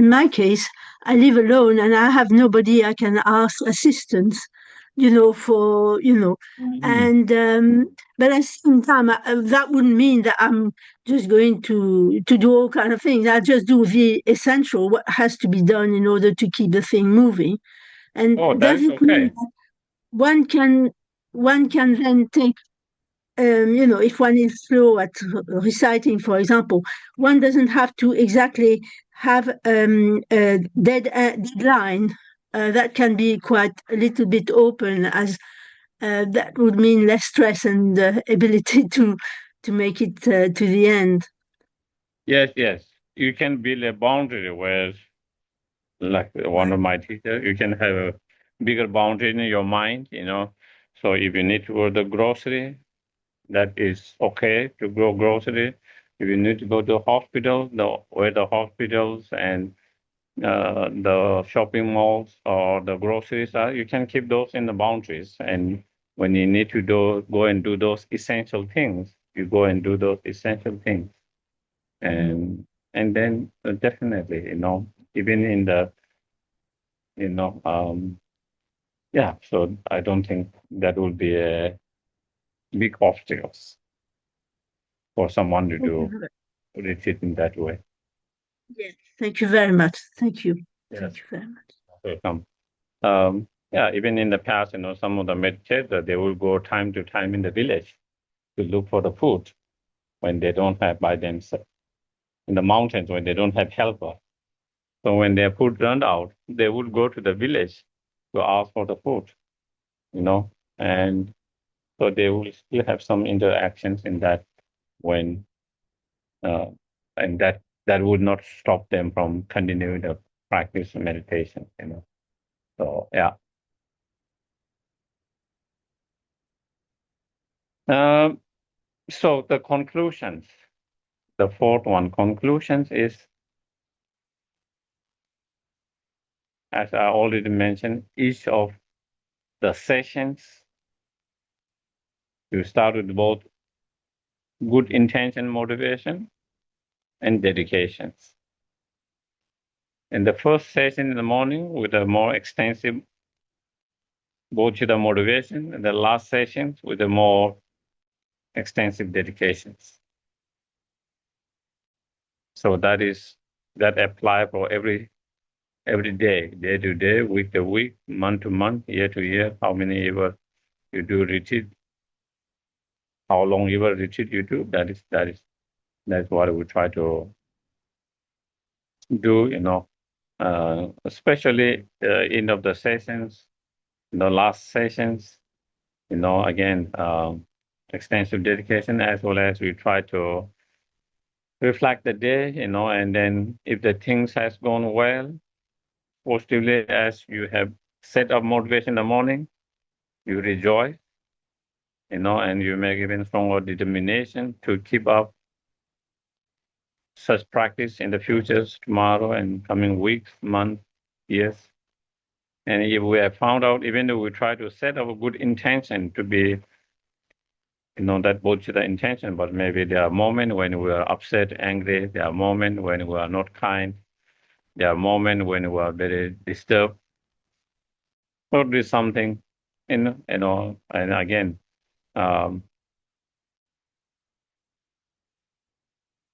my case, I live alone and I have nobody I can ask assistance, and but at the same time, that wouldn't mean that I'm just going to do all kind of things. I just do the essential, what has to be done in order to keep the thing moving, and That is doesn't mean okay. that one can then take if one is slow at reciting, for example, one doesn't have to exactly have a deadline. That can be quite a little bit open, as that would mean less stress and ability to make it to the end. Yes. You can build a boundary where, like one of my teachers, you can have a bigger boundary in your mind, So if you need to go to the grocery, that is okay to go grocery. If you need to go to the hospital, where the hospitals and the shopping malls or the groceries are, you can keep those in the boundaries. And when you need to go and do those essential things, you go and do those essential things. And then definitely, even in the, yeah, so I don't think that would be a big obstacles for someone to do retreat in that way. Yes, thank you very much. Thank you. Yes. Thank you very much. Welcome. Even in the past, some of the meditators, they will go time to time in the village to look for the food when they don't have by themselves, in the mountains when they don't have helper. So when their food run out, they would go to the village to ask for the food, and so they will still have some interactions in that when, and that would not stop them from continuing the practice of meditation, So, yeah. So the conclusions, the fourth one, conclusions is, as I already mentioned, each of the sessions, you start with both good intention, motivation, and dedications. In the first session in the morning with a more extensive bodhicitta motivation, and the last session with a more extensive dedications. So that apply for every day to day, week to week, month to month, year to year, how many ever you do retreat, how long ever retreat you do, that's what we try to do, especially end of the sessions, the last sessions, again, extensive dedication, as well as we try to reflect the day, and then if the things has gone well, positively, as you have set up motivation in the morning, you rejoice, and you make even stronger determination to keep up such practice in the futures, tomorrow and coming weeks, months, years. And if we have found out, even though we try to set up a good intention to be, that bodhicitta intention, but maybe there are moments when we are upset, angry, there are moments when we are not kind, there are moments when we are very disturbed. So do something, and again,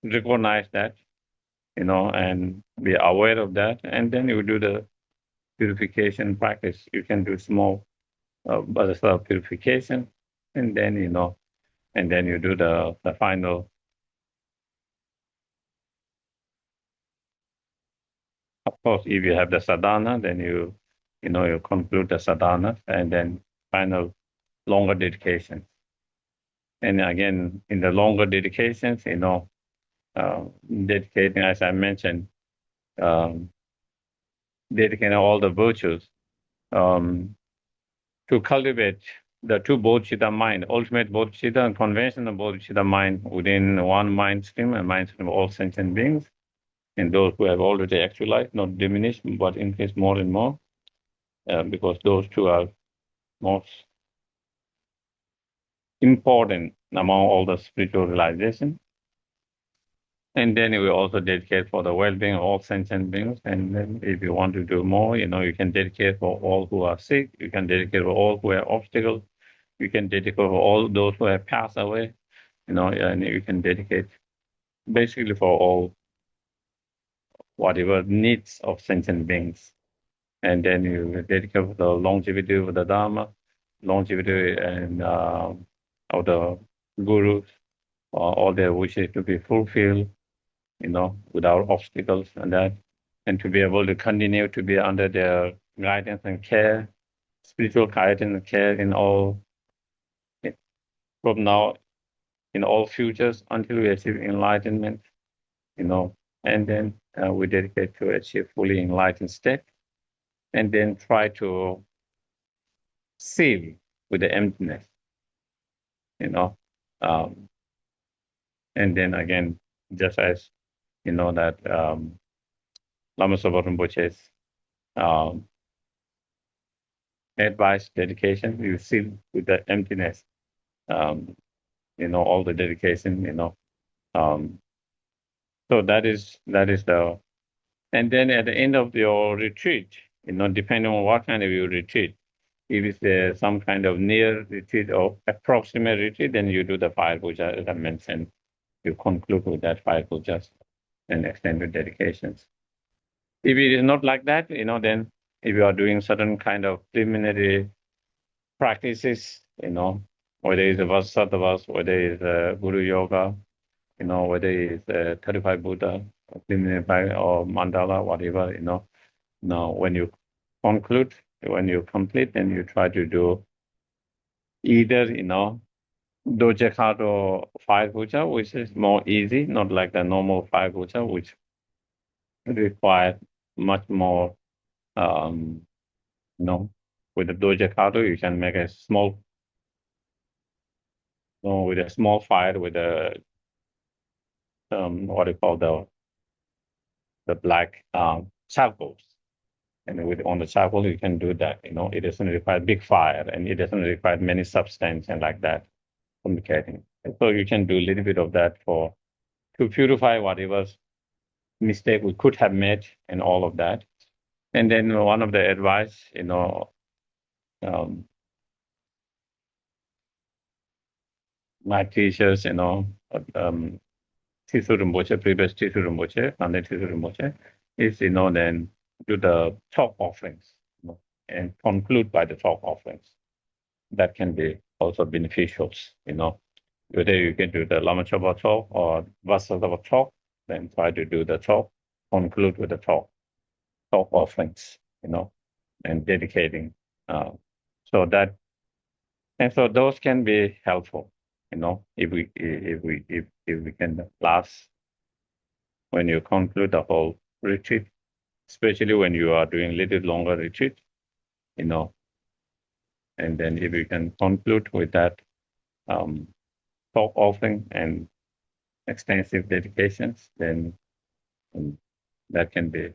recognize that, and be aware of that, and then you do the purification practice. You can do small purification, and then you do the final. Of course, if you have the sadhana, then you conclude the sadhana, and then final longer dedication. And again, in the longer dedications, dedicating, as I mentioned, dedicating all the virtues to cultivate the two bodhicitta mind, ultimate bodhicitta and conventional bodhicitta mind within one mind stream, and mind stream of all sentient beings, and those who have already actualized, not diminished, but increased more and more, because those two are most important among all the spiritual realization. And then we also dedicate for the well-being of all sentient beings. And then if you want to do more, you can dedicate for all who are sick. You can dedicate for all who have obstacles. You can dedicate for all those who have passed away, and you can dedicate basically for all whatever needs of sentient beings. And then you dedicate for the longevity of the Dharma, longevity and of the gurus, all their wishes to be fulfilled, without obstacles and that, and to be able to continue to be under their guidance and care, spiritual guidance and care in all, from now, in all futures until we achieve enlightenment, and then we dedicate to achieve fully enlightened state, and then try to seal with the emptiness, and then again, just as that Lama Zopa Rinpoche's advice, dedication, you seal with the emptiness, all the dedication, so that is the, and then at the end of your retreat, depending on what kind of your retreat, if it's some kind of near retreat or approximate retreat, then you do the 5 puja, as I mentioned. You conclude with that 5 pujas and extended dedications. If it is not like that, then if you are doing certain kind of preliminary practices, whether it's a Vasattavas, whether it's Guru Yoga, whether it's 35 Buddha, preliminary or mandala, whatever, now when you conclude, when you complete, then you try to do either, Dojakat or 5 puja, which is more easy, not like the normal 5 puja, which require much more, with the Dojakat, you can make a small, with a small fire with a, what do you call the black charcoals. And with on the charcoal, you can do that. It doesn't require big fire, and it doesn't require many substance and like that, communicating. And so you can do a little bit of that to purify whatever mistake we could have made and all of that. And then one of the advice, my teachers, Tisu Rinpoche, previous Tisu Rinpoche, and then Tisu Rinpoche, is, then do the chalk offerings, and conclude by the chalk offerings. That can be also beneficial, Whether you can do the Lama Chopa chalk or Vasattava chalk, then try to do the chalk, conclude with the chalk offerings, and dedicating So that, and so those can be helpful, if we can last when you conclude the whole retreat, especially when you are doing a little longer retreat, and then if you can conclude with that talk offering and extensive dedications, then that can be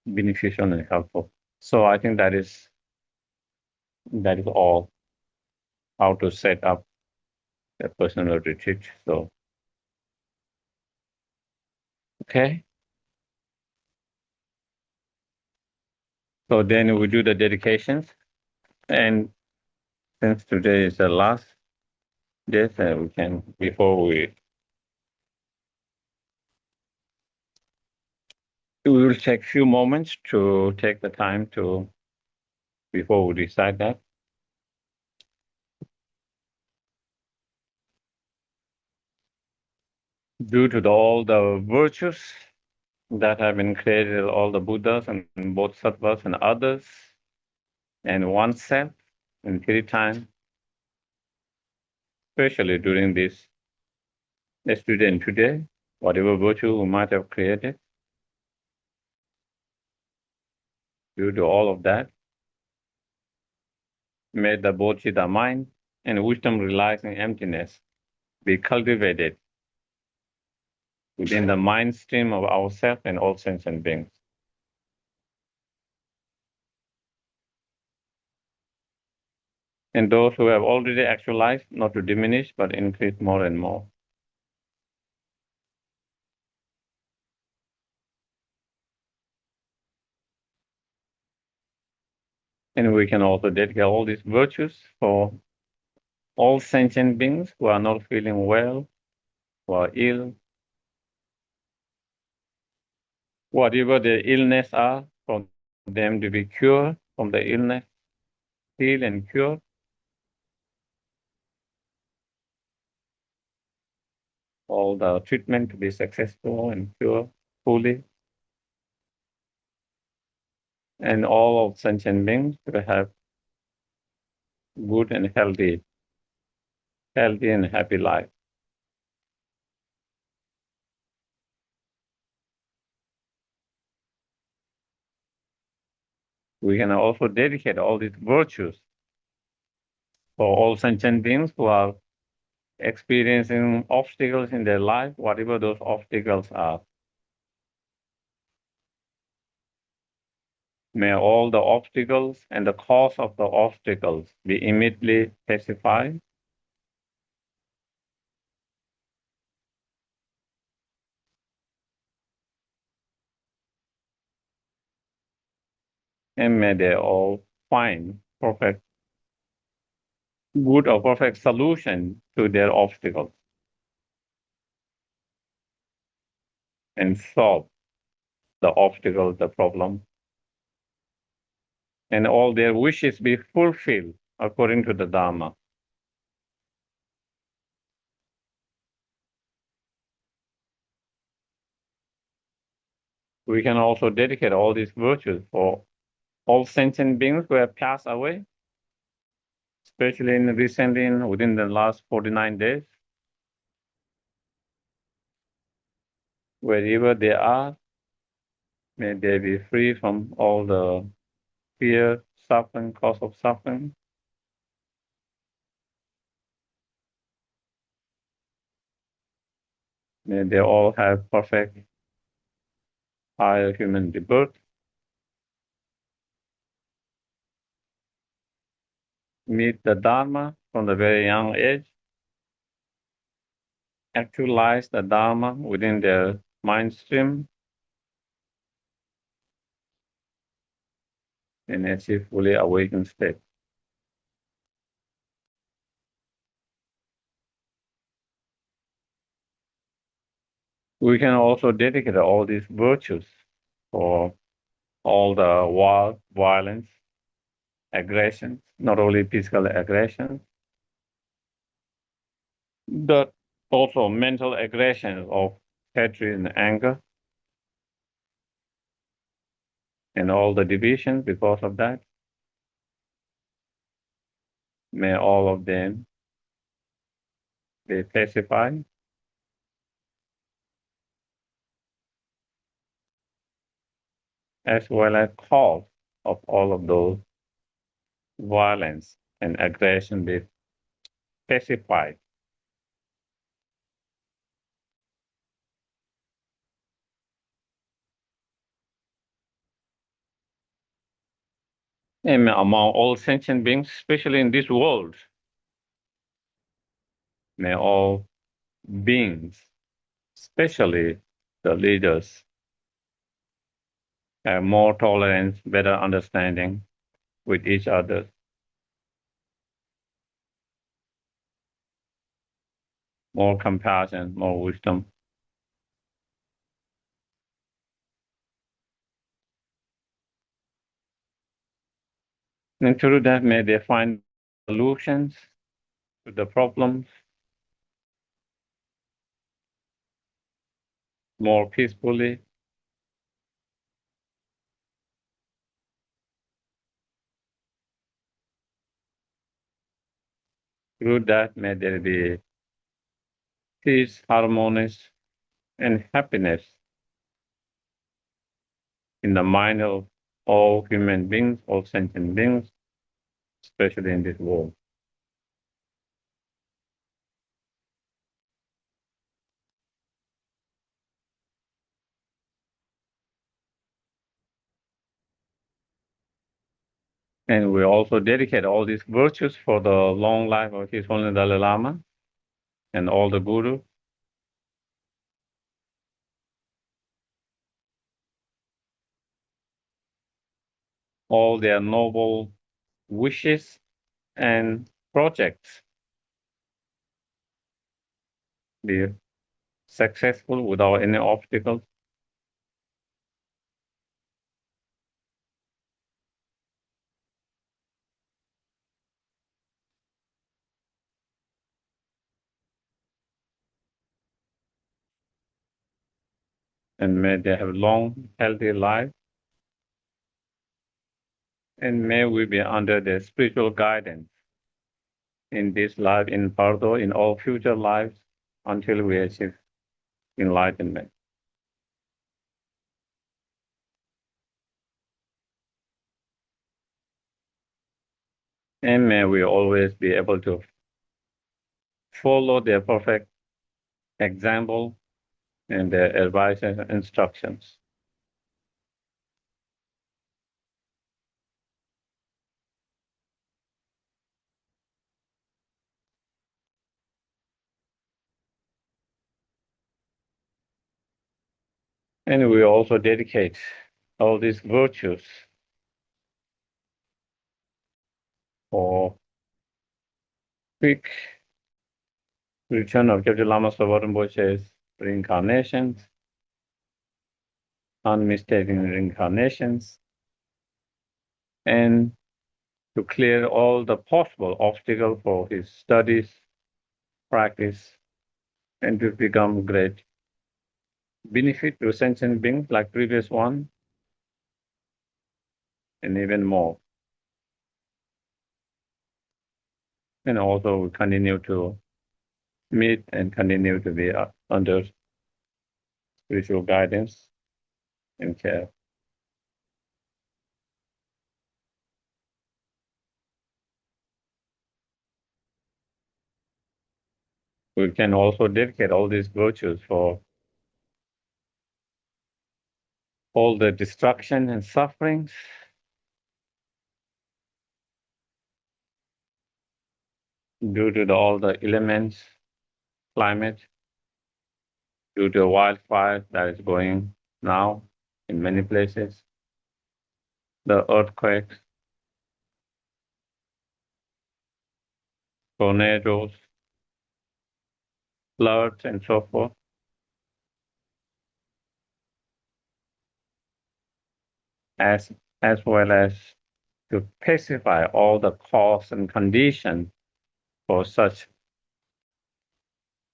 beneficial and helpful. So I think that is all how to set up a personal retreat. So okay. So then we do the dedications, and since today is the last day, we can before we will take few moments to take the time to before we decide that. Due to all the virtues that have been created, all the Buddhas and Bodhisattvas and others, and oneself in period time, especially during this yesterday and today, whatever virtue we might have created, due to all of that, may the bodhicitta mind and wisdom relies in emptiness be cultivated within the mind stream of ourself and all sentient beings. And those who have already actualized, not to diminish, but increase more and more. And we can also dedicate all these virtues for all sentient beings who are not feeling well, who are ill, whatever the illness are, for them to be cured from the illness, healed and cured. All the treatment to be successful and cure fully. And all of sentient beings to have good and healthy and happy life. We can also dedicate all these virtues for all sentient beings who are experiencing obstacles in their life, whatever those obstacles are. May all the obstacles and the cause of the obstacles be immediately pacified. And may they all find perfect, good or perfect solution to their obstacles and solve the obstacle, the problem, and all their wishes be fulfilled according to the Dharma. We can also dedicate all these virtues for all sentient beings who have passed away, especially recently within the last 49 days. Wherever they are, may they be free from all the fear, suffering, cause of suffering. May they all have perfect higher human rebirth. Meet the Dharma from the very young age. Actualize the Dharma within their mind stream and achieve fully awakened state. We can also dedicate all these virtues for all the war, violence, aggression, not only physical aggression, but also mental aggression of hatred and anger, and all the divisions because of that. May all of them be pacified, as well as cause of all of those violence and aggression be pacified. And among all sentient beings, especially in this world, may all beings, especially the leaders, have more tolerance, better understanding with each other, more compassion, more wisdom. And through that, may they find solutions to the problems more peacefully. Through that, may there be peace, harmonious, and happiness in the mind of all human beings, all sentient beings, especially in this world. And we also dedicate all these virtues for the long life of His Holiness Dalai Lama and all the Guru. All their noble wishes and projects be successful without any obstacles. And may they have long, healthy life. And may we be under their spiritual guidance in this life, in further, in all future lives, until we achieve enlightenment. And may we always be able to follow their perfect example and their advice and instructions. And we also dedicate all these virtues for quick return of Kyabje Lama Sovarim Boche's reincarnations, unmistaken reincarnations, and to clear all the possible obstacles for his studies, practice, and to become great benefit to sentient beings like previous one, and even more. And also we continue to meet and continue to be under spiritual guidance and care. We can also dedicate all these virtues for all the destruction and sufferings due to all the elements, climate, due to wildfire that is going now in many places, the earthquakes, tornadoes, floods, and so forth. As well as to pacify all the cause and conditions for such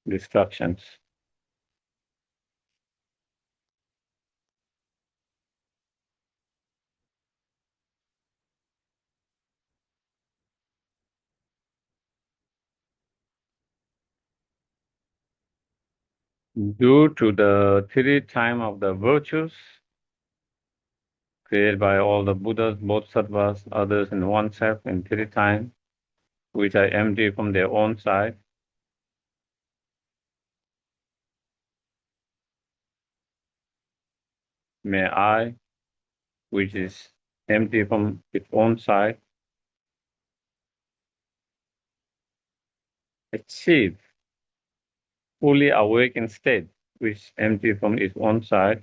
destructions. Due to the three time of the virtues created by all the Buddhas, Bodhisattvas, others, and oneself in three times, which are empty from their own side, may I, which is empty from its own side, achieve fully awakened state, which is empty from its own side,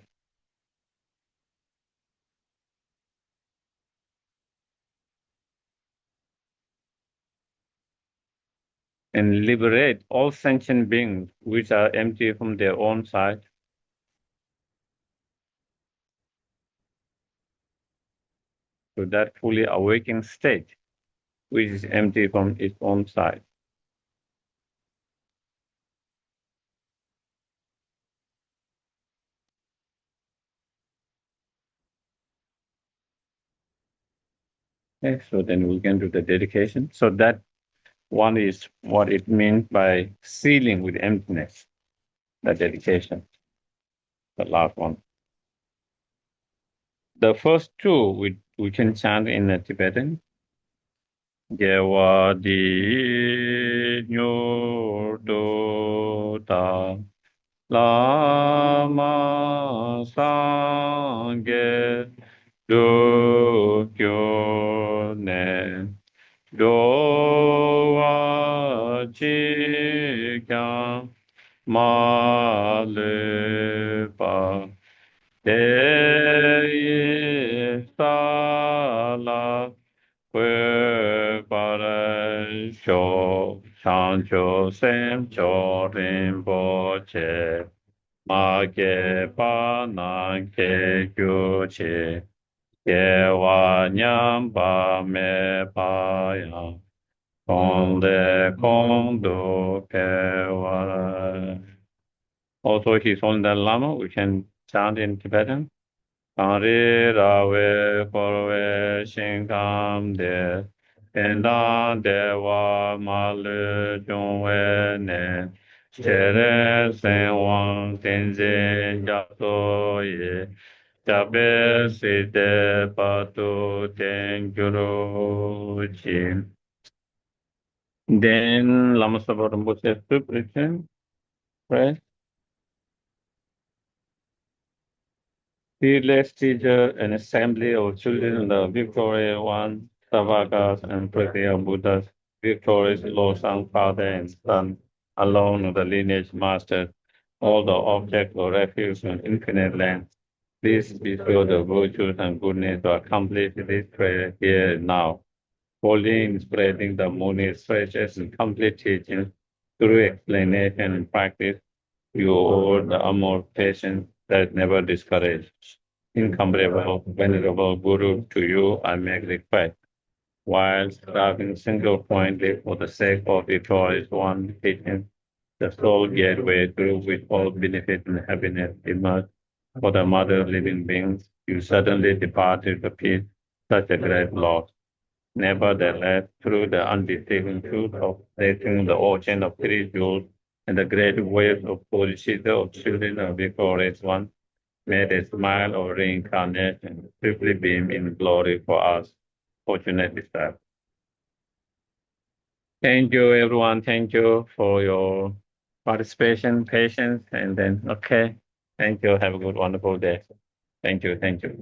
and liberate all sentient beings which are empty from their own side. To that fully awakened state, which is empty from its own side. Okay, so then we can do the dedication. So that one is what it means by sealing with emptiness, the dedication, the last one. The first two we can chant in Tibetan. Gewa di nyurdo ta lama sangye do kyo ne do wa chi kyang ma le pa de yi sa la kwe paran sho chan cho sem cho rin po che ma ke pa nan ke kyu che ke wa nyam pa me pa ya kong de kong do ke wa. Also, he's on the Lama. We can chant in Tibetan. Kari rawe korwe shinkam de Pendan dewa malu jungwe ne Chere sen wang tenze jato ye Jabe side patu ten gyuru chi. Then Lama Sabha Rinpoche took written, right? Fearless teacher and assembly of children of the Victoria One, Savakas and Pratia Buddhas, victorious Losang father and son, alone of the lineage master, all the objects of refuge in infinite land. Please bestow the virtues and goodness to accomplish this prayer here and now. Holding, spreading the Muni stretches and complete teaching through explanation and practice, you owe the amor patience that never discouraged. Incomparable, venerable Guru, to you I make request. While striving single-pointedly for the sake of victorious one teaching, the sole gateway through which all benefit and happiness emerge for the mother living beings, you suddenly departed the peace, such a great loss. Nevertheless, through the undeceiving truth of placing the ocean of three jewels and the great waves of Bodhisattva of children of victorious one, may the smile of reincarnation swiftly beam in glory for us, fortunate disciples. Thank you, everyone. Thank you for your participation, patience, and then, okay. Thank you. Have a good, wonderful day. Thank you. Thank you.